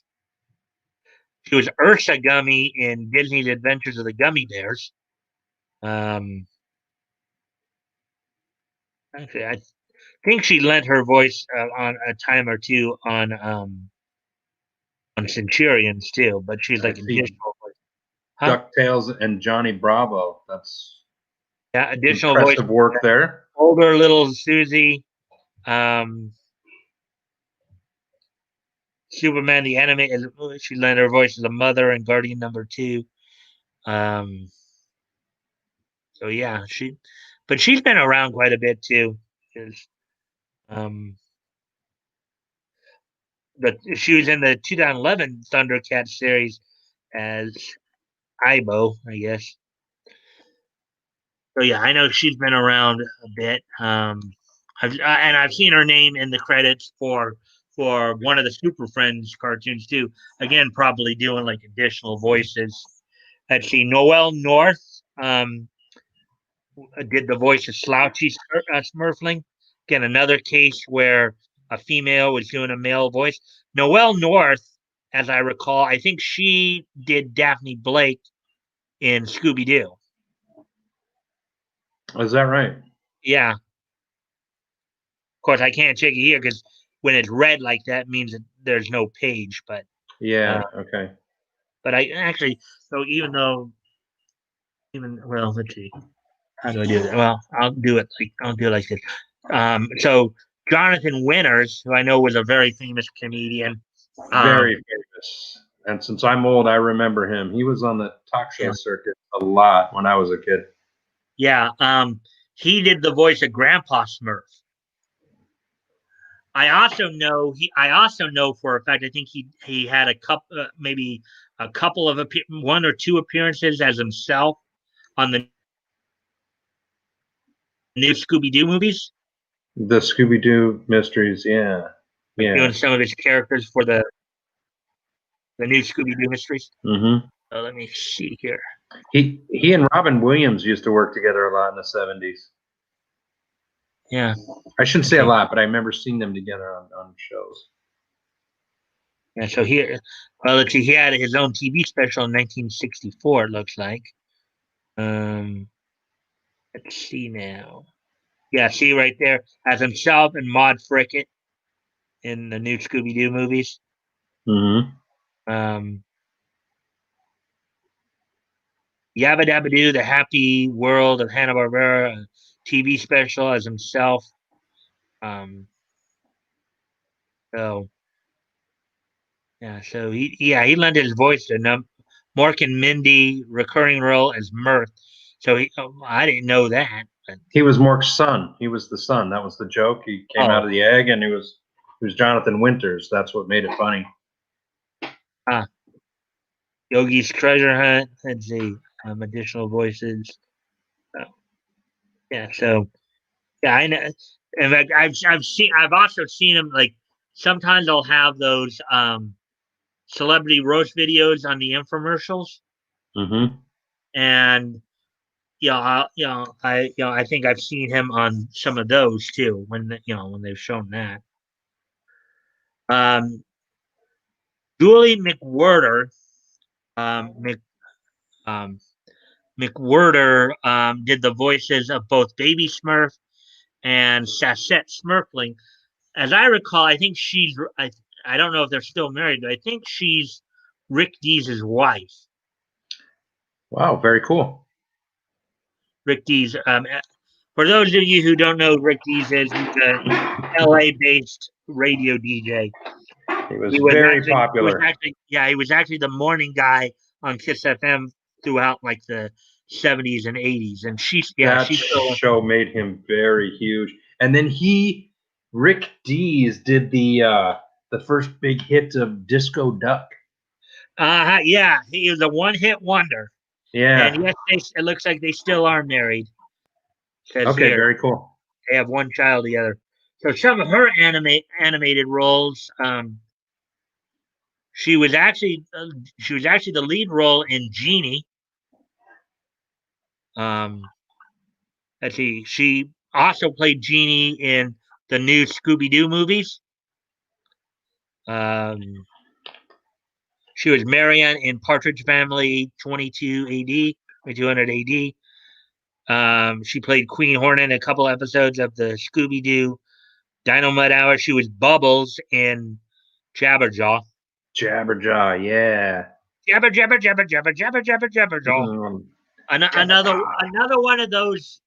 She was Ursa Gummy in Disney's Adventures of the Gummy Bears. Actually, I think she lent her voice on a time or two on Centurions too, but she's I like see additional voice. Huh? DuckTales and Johnny Bravo. That's Yeah, additional voice. impressive work there. Older little Susie. Um, Superman the animated. She lent her voice as a mother in Guardian #2. Um, so yeah, but she's been around quite a bit too. Because um, she was in the 2011 Thundercats series as Ibo, I guess. So yeah, I know she's been around a bit. I've seen her name in the credits for one of the Super Friends cartoons too. Again, probably doing like additional voices. Let's see, Noelle North did the voice of Slouchy Smurfling. Again, another case where a female was doing a male voice. Noelle North, as I recall, I think she did Daphne Blake in Scooby Doo. Is that right? Yeah. Of course, I can't check it here because when it's red like that means that there's no page. Yeah. Uh, Okay. but I actually, so well, let's see, how do I do that? Well, I'll do it like this. So Jonathan Winters, who I know was a very famous comedian. Very famous. And since I'm old, I remember him. He was on the talk show Yeah, circuit a lot when I was a kid. yeah. He did the voice of Grandpa Smurf. I also know for a fact. I think he had a couple, maybe a couple of one or two appearances as himself on the new Scooby Doo movies, The Scooby Doo mysteries. Yeah. like Yeah. doing some of his characters for the new Scooby Doo mysteries. Hmm. So let me see here. He and Robin Williams used to work together a lot in the 70s. Yeah. I shouldn't say a Okay. lot, but I remember seeing them together on shows. Yeah. So here, well, let's see. He had his own TV special in 1964. It looks like. Um, let's see now. Yeah, see right there as himself and Maud Frickett in the new Scooby Doo movies. Hmm. Um, Yabba Dabba Doo, The Happy World of Hanna-Barbera, a TV special as himself. Um, so he lent his voice to Mork and Mindy, recurring role as Mirth. So I didn't know that. But, He was Mork's son. He was the son. That was the joke. He came out oh, of the egg, and he was Jonathan Winters. That's what made it funny. ah, Yogi's Treasure Hunt. Let's see, additional voices. Uh, yeah, so yeah, I know. In fact, I've also seen him like sometimes I'll have those celebrity roast videos on the infomercials, Hmm. and I think I've seen him on some of those too when they've shown that. Um, Julie McWhirter, um, Mc, um, McWhirter did the voices of both Baby Smurf and Sassette Smurfling. As I recall, I think I don't know if they're still married, but I think she's Rick Dees' wife. Wow, very cool. Rick Dees. For those of you who don't know who Rick Dees is, he's a LA-based radio DJ. He was very popular. He was actually the morning guy on Kiss FM throughout like the 70s and 80s, and That she's still. show made him very huge. And then Rick Dees, did the first big hit of Disco Duck. Yeah, he is a one-hit wonder, and Yeah. yes, it looks like they still are married. Says Okay, here very cool. they have one child together. So some of her animated roles, she was actually the lead role in Genie. Um, let's see. She also played Jeannie in the new Scooby-Doo movies. She was Marianne in Partridge Family 22 AD, 2200 AD. She played Queen Hornet in a couple episodes of the Scooby-Doo Dynamite Hour. She was Bubbles in Jabberjaw. Jabberjaw, yeah. Jabberjaw. Another one of those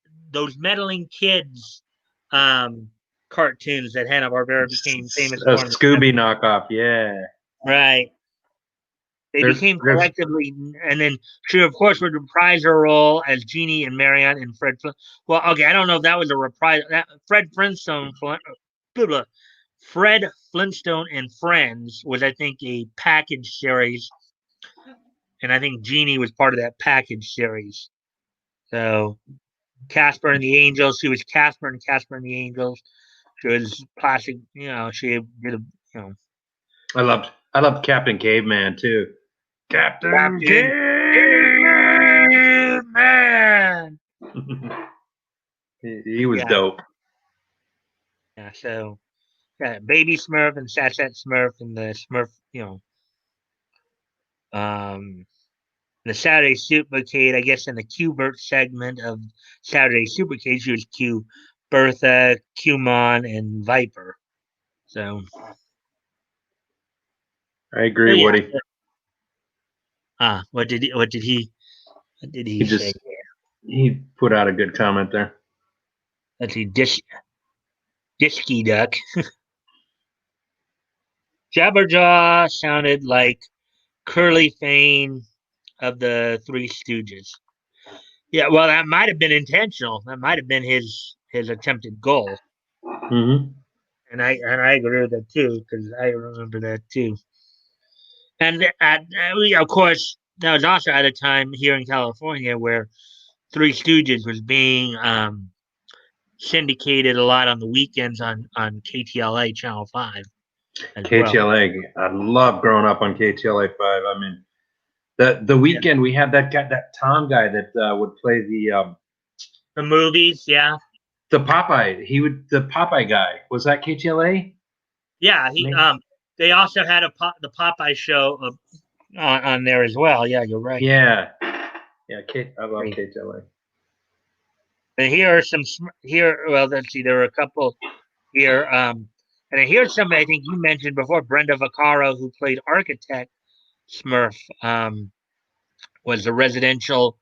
meddling kids cartoons that Hanna-Barbera became famous A for. Scooby knockoff, yeah. Right. They There's became collectively, and then she, of course, would reprise her role as Jeannie and Marianne in Fred. Well, okay, I don't know if that was a reprise. Fred Flintstone, Fred Flintstone and Friends was, I think, a package series, and I think Jeannie was part of that package series. So Casper and the Angels, she was Casper and the Angels. She was plastic, she did a, you know, I loved Captain Caveman too. Captain Caveman. he was dope. Yeah, so Baby Smurf and Sassette Smurf and the Smurf, the Saturday Supercade, I guess in the Q-Bert segment of Saturday Supercade, she was Q, Bertha, Q-Mon, and Viper. So I agree, Woody. What did he say? He put out a good comment there. Let's see, Disky Duck. Jabberjaw sounded like Curly Fane of the Three Stooges. Yeah, well, that might have been intentional. That might have been his attempted goal. Mm-hmm. And I agree with that too, because I remember that too. And of course, that was also at a time here in California where Three Stooges was being syndicated a lot on the weekends on KTLA Channel 5 as KTLA. well. I love growing up on KTLA 5. I mean, the weekend we had that guy, that Tom guy that would play the movies, yeah. The Popeye guy. Was that KTLA? Yeah, they also had the Popeye show on there as well. Yeah, you're right. Yeah. Yeah, I love KTLA. And here are some well, let's see, there are a couple here. And here's somebody I think you mentioned before, Brenda Vaccaro, who played Architect Smurf, was a residential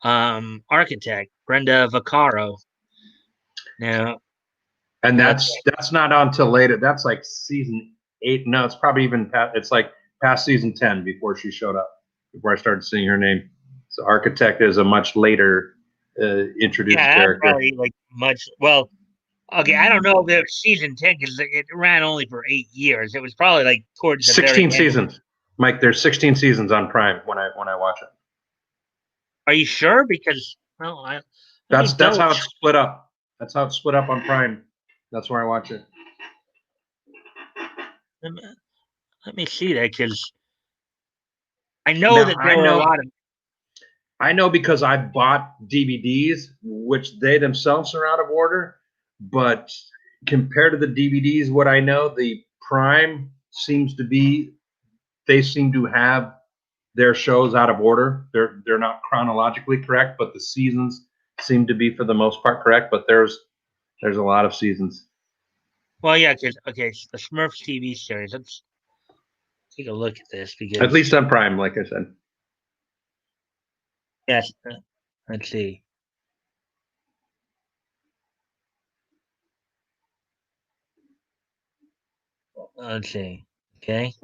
architect, Brenda Vaccaro. Now, and that's not on till later. That's like season 8. No, it's probably even past. It's like past season 10 before she showed up. Before I started seeing her name. So Architect is a much later introduced character. Probably like much. Well, okay, I don't know if it was season 10 because it ran only for 8 years. It was probably like towards the 16 seasons. Mike, there's 16 seasons on Prime when I watch it. Are you sure? Because that's how it's split up. That's how it's split up on Prime. That's where I watch it. Let me see that because I know that there were a lot of. I know because I bought DVDs, which they themselves are out of order. But compared to the DVDs, what I know, the Prime they seem to have their shows out of order. They're not chronologically correct, but the seasons seem to be for the most part correct. But there's a lot of seasons. Well, yeah, because the Smurfs TV series. Let's take a look at this because at least on Prime, like I said. Yes. Let's see. Let's see. Okay.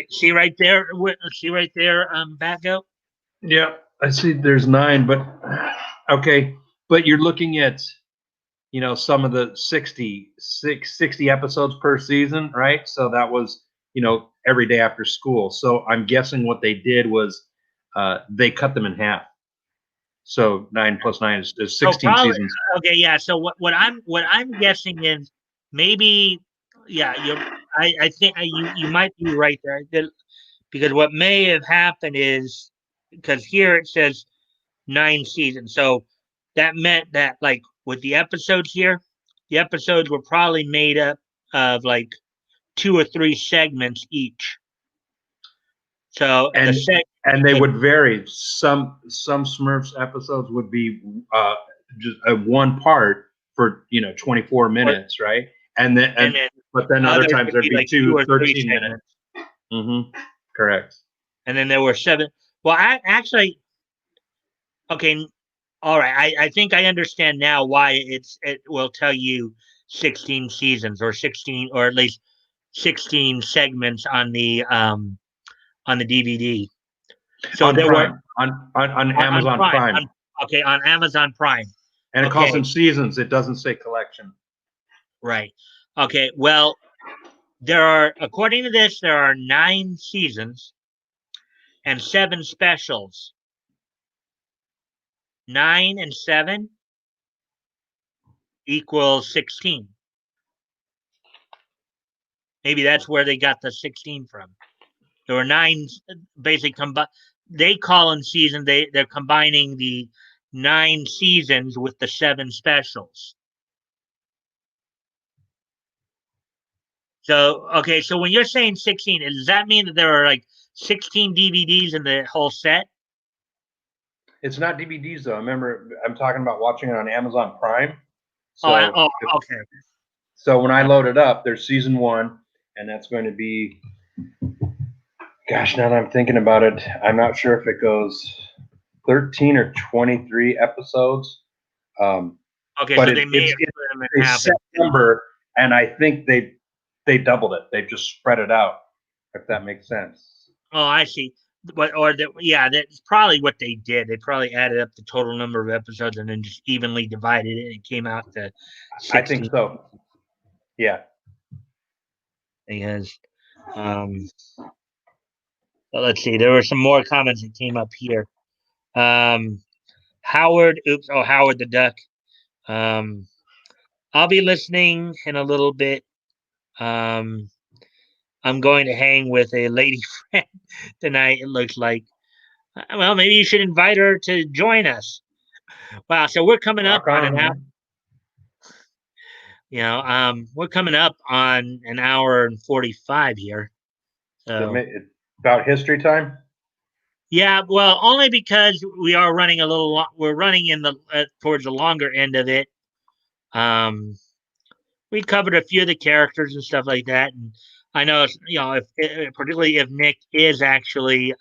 See right there. See right there. Back up. Yeah, I see. There's 9, but okay. But you're looking at, some of the 60 episodes per season, right? So that was, every day after school. So I'm guessing what they did was they cut them in half. So 9 plus 9 is 16 seasons. Okay, yeah. So what I'm guessing is maybe, yeah. I think you might be right there because what may have happened is because here it says 9 seasons. So that meant that like with the episodes here, the episodes were probably made up of like 2 or 3 segments each. So and they would vary. Some Smurfs episodes would be just a one part for 24 minutes, right? And then and then but then other others times would there'd be be like 2 two or 3 13-minute. segments. Mm-hmm. Correct. And then there were 7. Well, I actually, okay, all right. I think I understand now why it will tell you 16 seasons or 16 or at least 16 segments on the DVD. So On there were Prime, on on Amazon Prime. Prime, Okay, on Amazon Prime. and it calls Okay, them seasons. It doesn't say collection. right. Okay, well, there are, according to this, there are 9 seasons and 7 specials. 9 and 7 equals 16. Maybe that's where they got the 16 from. There were 9 basically they call them season. They're combining the 9 seasons with the 7 specials. So okay, so when you're saying 16, does that mean that there are like 16 DVDs in the whole set? It's not DVDs though. Remember, I'm talking about watching it on Amazon Prime. Oh, So okay. So when I load it up, there's season 1, and that's going to be. Gosh, now that I'm thinking about it, I'm not sure if it goes 13 or 23 episodes. Okay, But so they may have it's split them in a half. set number, and I think they doubled it. They just spread it out, if that makes sense. Oh, I see. Yeah, that's probably what they did. They probably added up the total number of episodes and then just evenly divided it, and it came out to I think 16. so. Yeah. Because, um, well, let's see. There were some more comments that came up here. Howard, Howard the Duck. Um, I'll be listening in a little bit. Um, I'm going to hang with a lady friend tonight. It looks like. Well, maybe you should invite her to join us. Wow, so we're coming up Rock on an on, hour. man. We're coming up on an hour and 45 here. So About history time. yeah, well, only because we are running a little. We're running in the towards the longer end of it. Um, we covered a few of the characters and stuff like that, and I know if particularly if Nick is actually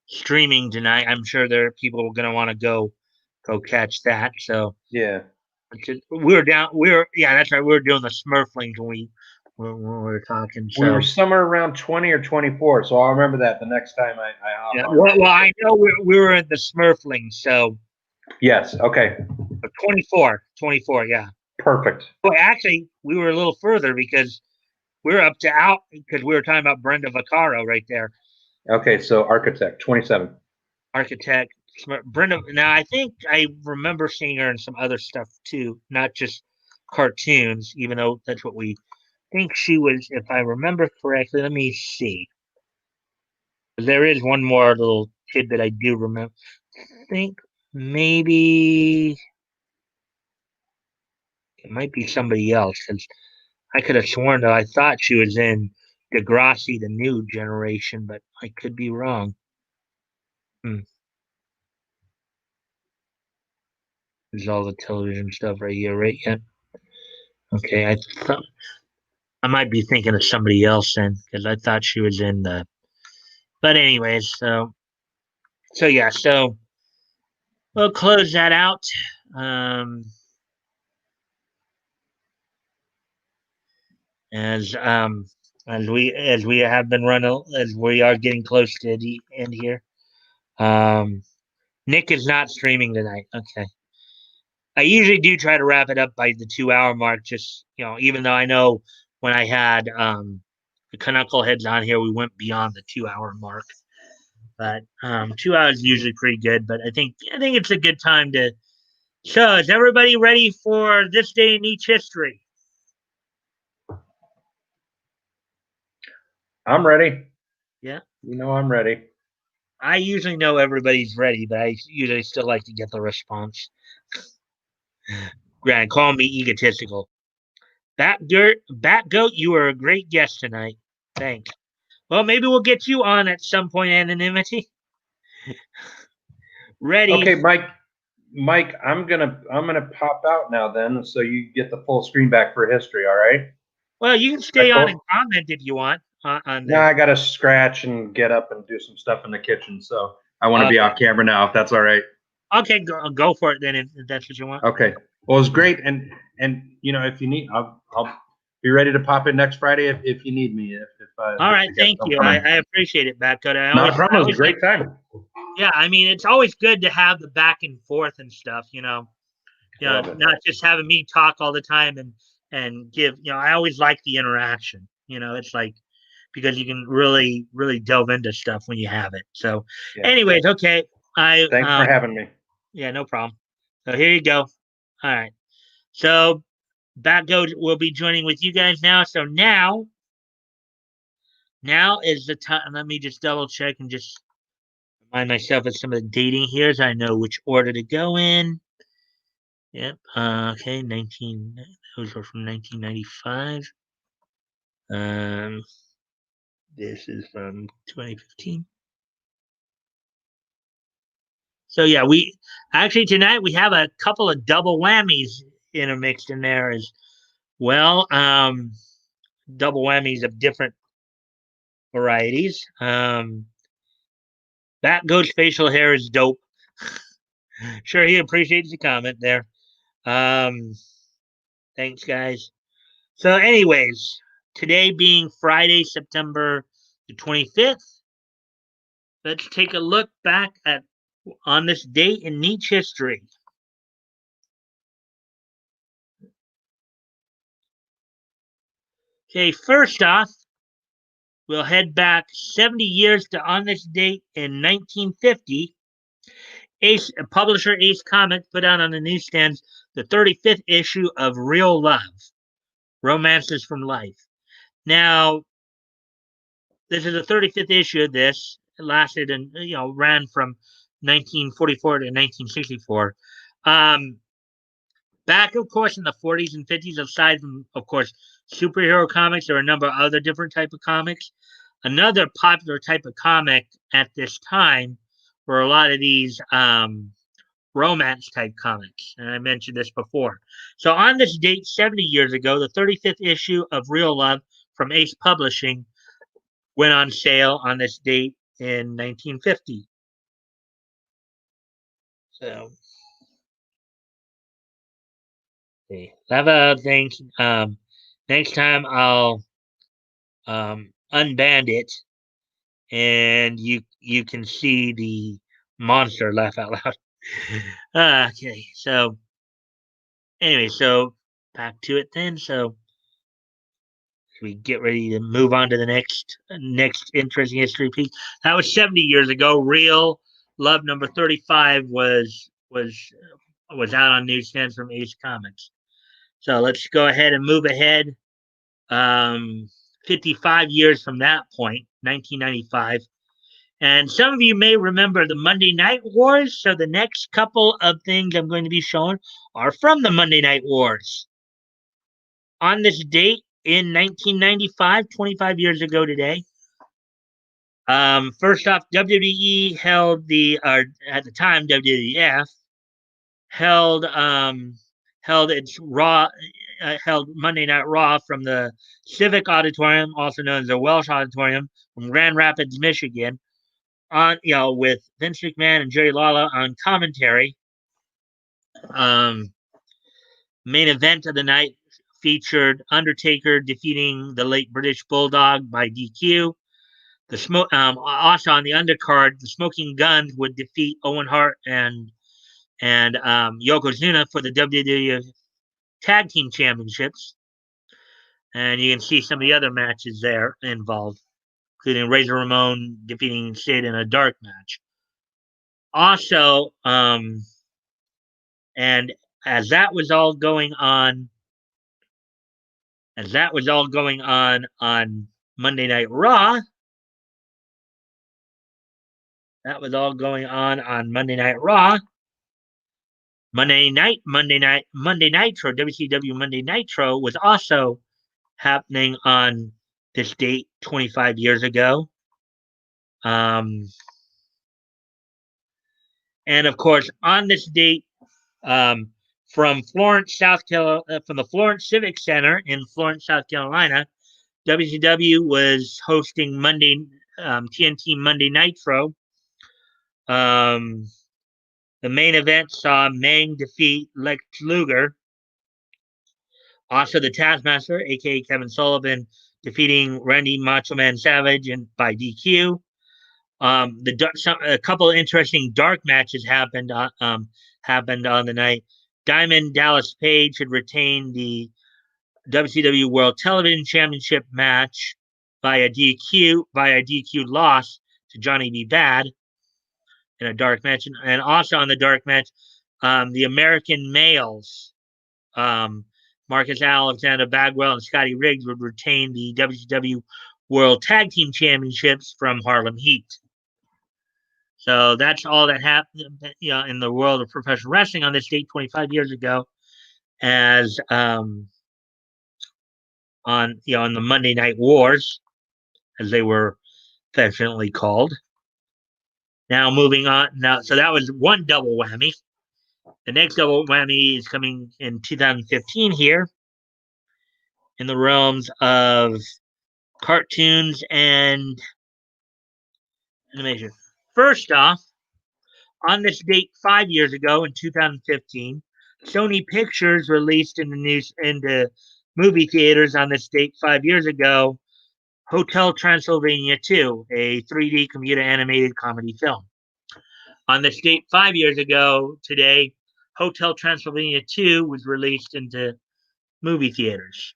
streaming tonight, I'm sure there are people going to want to go catch that. So Yeah. we were down. Yeah, that's right. We were doing the Smurflings when we were talking. We were So somewhere around 20 or 24, so I'll remember that the next time I hop yeah, on. well, I know we were in the Smurflings. So Yes. Okay. 24, yeah. Perfect. Well, actually, we were a little further because we were up to out because we were talking about Brenda Vaccaro right there. Okay, so Architect 27. Architect Brenda. Now, I think I remember seeing her in some other stuff too, not just cartoons. Even though that's what we think she was, if I remember correctly. Let me see. There is one more little tidbit I do remember. I think maybe it might be somebody else because I could have sworn that I thought she was in Degrassi, the New Generation, but I could be wrong. Hmm. There's all the television stuff right here, right? Yeah. Okay, I thought I might be thinking of somebody else then because I thought she was in the. But anyways, so yeah, so we'll close that out. Um, as um as we have been running as we are getting close to the end here. Um, Nick is not streaming tonight. Okay. I usually do try to wrap it up by the 2 hour mark, just even though I know when I had the Knuckleheads on here, we went beyond the 2 hour mark. But 2 hours is usually pretty good. But I think it's a good time to. So is everybody ready for this day in each history? I'm ready. Yeah. You know I'm ready. I usually know everybody's ready, but I usually still like to get the response. Grant, call me egotistical. Bat Goat, you were a great guest tonight. Thanks. Well, maybe we'll get you on at some point, anonymity. Ready. Okay, Mike, I'm gonna pop out now then, so you get the full screen back for history. All right? Well, you can That stay on and cool? comment if you want on No, there. I gotta scratch and get up and do some stuff in the kitchen, so I want to be Okay. off camera now. If that's all right. Okay, go for it then if that's what you want. Okay. Well, it was great, and if you need, I'll be ready to pop in next Friday if you need me. All If right, we got thank something you. coming. I appreciate it, Batcode. Not a I problem. It was a always like, great time. yeah. I mean, it's always good to have the back and forth and stuff. Love it. Not just having me talk all the time and give. I always like the interaction. It's like because you can really delve into stuff when you have it. So, Yeah. anyways, okay. I Thanks for having me. Yeah, no problem. So here you go. All right. So Batgoat will be joining with you guys now. So now is the time. Let me just double check and just remind myself of some of the dating here, so I know which order to go in. Yep. Okay. 19. Those were from 1995. Um, this is from 2015. So yeah, we actually tonight we have a couple of double whammies intermixed in there as well. Double whammies of different varieties. That Goat's facial hair is dope. Sure, he appreciates the comment there. Um, thanks, guys. So, anyways, today being Friday, September the 25th, let's take a look back at on this date in Nietzsche history. Okay, first off, we'll head back 70 years to on this date in 1950. Publisher Ace Comics put out on the newsstands the 35th issue of Real Love, Romances from Life. Now, this is the 35th issue of this. It lasted and ran from 1944 to 1964. Um, Back, of course, in the 40s and 50s, aside from, of course, superhero comics, there are a number of other different type of comics. Another popular type of comic at this time were a lot of these romance type comics. And I mentioned this before. So on this date, 70 years ago, the 35th issue of Real Love from Ace Publishing went on sale on this date in 1950. So, okay. Have a things. Next time I'll unband it, and you can see the monster laugh out loud. Okay, so anyway, so back to it then. So we get ready to move on to the next interesting history piece. That was 70 years ago. Real Love number 35 was out on newsstands from Ace Comics. So let's go ahead and move ahead. 55 years from that point, 1995. And some of you may remember the Monday Night Wars. So the next couple of things I'm going to be showing are from the Monday Night Wars. On this date in 1995, 25 years ago today, first off, WWE held at the time WWF held its held Monday Night Raw from the Civic Auditorium, also known as the Welsh Auditorium, from Grand Rapids, Michigan, on with Vince McMahon and Jerry Lawler on commentary. Main event of the night featured Undertaker defeating the late British Bulldog by DQ. Also on the undercard, the Smoking Guns would defeat Owen Hart and Yokozuna for the WWF Tag Team Championships. And you can see some of the other matches there involved, including Razor Ramon defeating Sid in a dark match. Also, and as that was all going on on Monday Night Raw. That was all going on Monday Night Raw. Monday Nitro, WCW Monday Nitro was also happening on this date 25 years ago. And of course, on this date, from from the Florence Civic Center in Florence, South Carolina, WCW was hosting TNT Monday Nitro. The main event saw Meng defeat Lex Luger. Also, the Taskmaster, aka Kevin Sullivan, defeating Randy Macho Man Savage by DQ. A couple of interesting dark matches happened on the night. Diamond Dallas Page had retained the WCW World Television Championship match via DQ loss to Johnny B. Bad in a dark match, and also on the dark match, the American males, Marcus Alexander Bagwell and Scotty Riggs, would retain the WCW World Tag Team Championships from Harlem Heat. So that's all that happened, in the world of professional wrestling on this date 25 years ago, as on the Monday Night Wars, as they were affectionately called. Now moving on. So that was one double whammy. The next double whammy is coming in 2015 here, in the realms of cartoons and animation. First off, on this date 5 years ago in 2015, Sony Pictures released into movie theaters on this date 5 years ago, Hotel Transylvania 2, a 3D computer animated comedy film. On this date 5 years ago today, Hotel Transylvania 2 was released into movie theaters.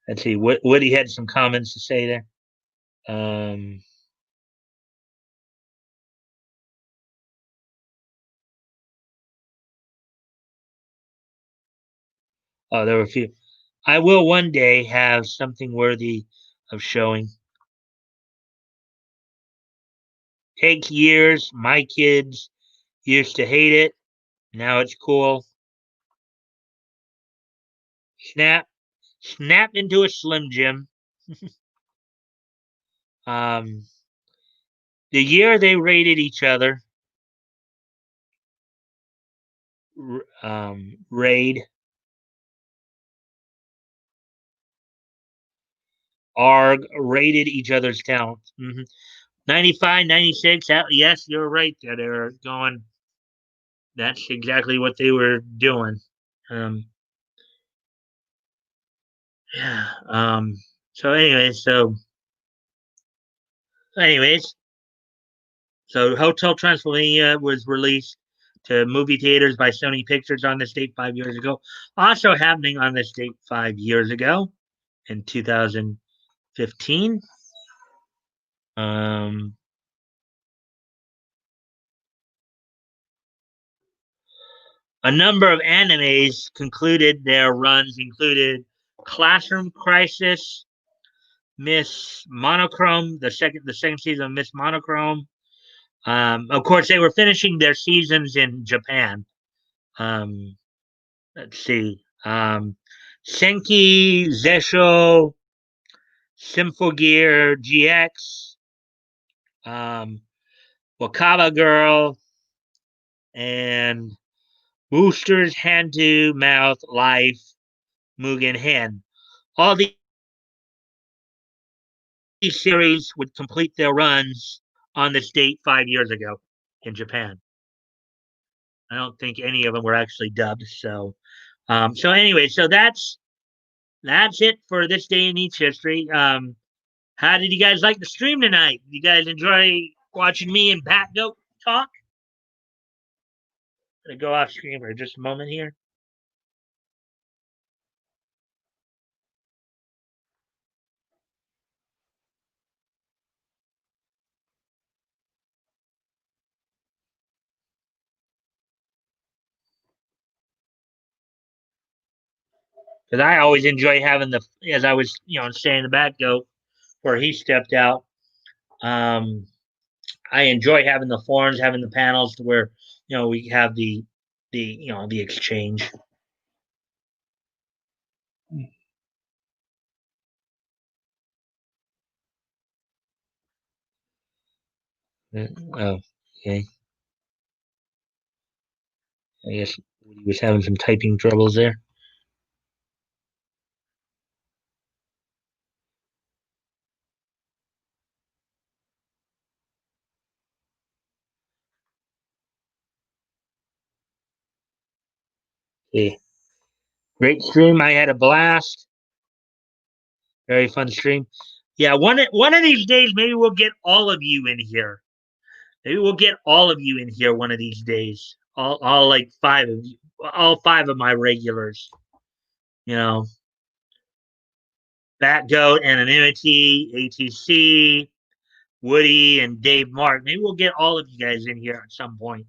Let's see. Woody had some comments to say there. Oh, there were a few. I will one day have something worthy of showing. Takes years. My kids used to hate it. Now it's cool. Snap into a Slim Jim. The year they raided each other. Raid. ARG rated each other's talent. 95, 96. Yes, you're right. They're going. That's exactly what they were doing. Yeah. So anyways, so Hotel Transylvania was released to movie theaters by Sony Pictures on this date 5 years ago. Also happening on this date 5 years ago in 2015. A number of animes concluded their runs, included Classroom Crisis, Miss Monochrome, the second season of Miss Monochrome. Of course, they were finishing their seasons in Japan. Let's see. Senki, Zesho, Symphogear GX, Wakaba Girl, and Wooster's Hand to Mouth Life, Mugen Hen. All these series would complete their runs on this date 5 years ago in Japan. I don't think any of them were actually dubbed. So anyway, so that's it for this day in each history. How did you guys like the stream tonight? Did you guys enjoy watching me and Pat Goat talk? I'm gonna go off screen for just a moment here. because I always enjoy having as I was saying the back goat where he stepped out. I enjoy having the forums, having the panels to where we have the exchange. Oh, okay. I guess he was having some typing troubles there. Okay. Great stream. I had a blast. Very fun stream. Yeah, one of these days, maybe we'll get all of you in here. Maybe we'll get all of you in here one of these days. All like five of you, all five of my regulars. You know, Bat Goat, Anonymity, ATC, Woody, and Dave Mark. Maybe we'll get all of you guys in here at some point.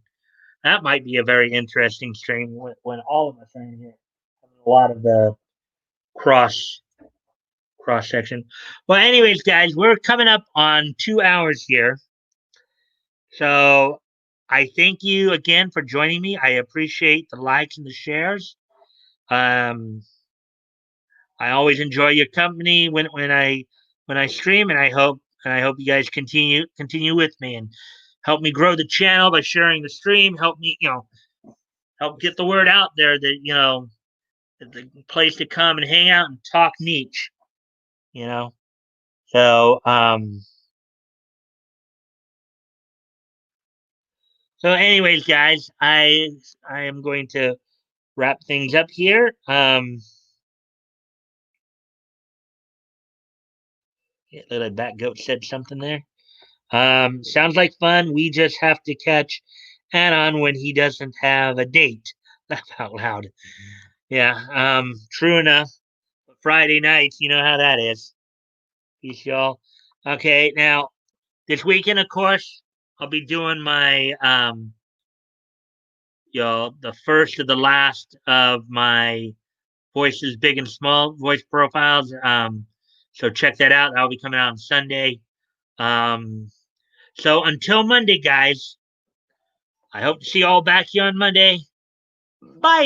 That might be a very interesting stream when all of us are in here. A lot of the cross section. Well, anyways, guys, we're coming up on 2 hours here. So I thank you again for joining me. I appreciate the likes and the shares. I always enjoy your company when I stream, and I hope you guys continue with me and help me grow the channel by sharing the stream. Help me, help get the word out there that the place to come and hang out and talk niche. So so anyways, guys, I am going to wrap things up here. Little Bat Goat said something there. Sounds like fun. We just have to catch Anon when he doesn't have a date. Laugh out loud. Yeah, true enough. Friday nights, you know how that is. Peace, y'all. Okay, now this weekend, of course, I'll be doing my the first of the last of my voices, big and small voice profiles. So check that out. That'll be coming out on Sunday. So until Monday, guys, I hope to see you all back here on Monday. Bye.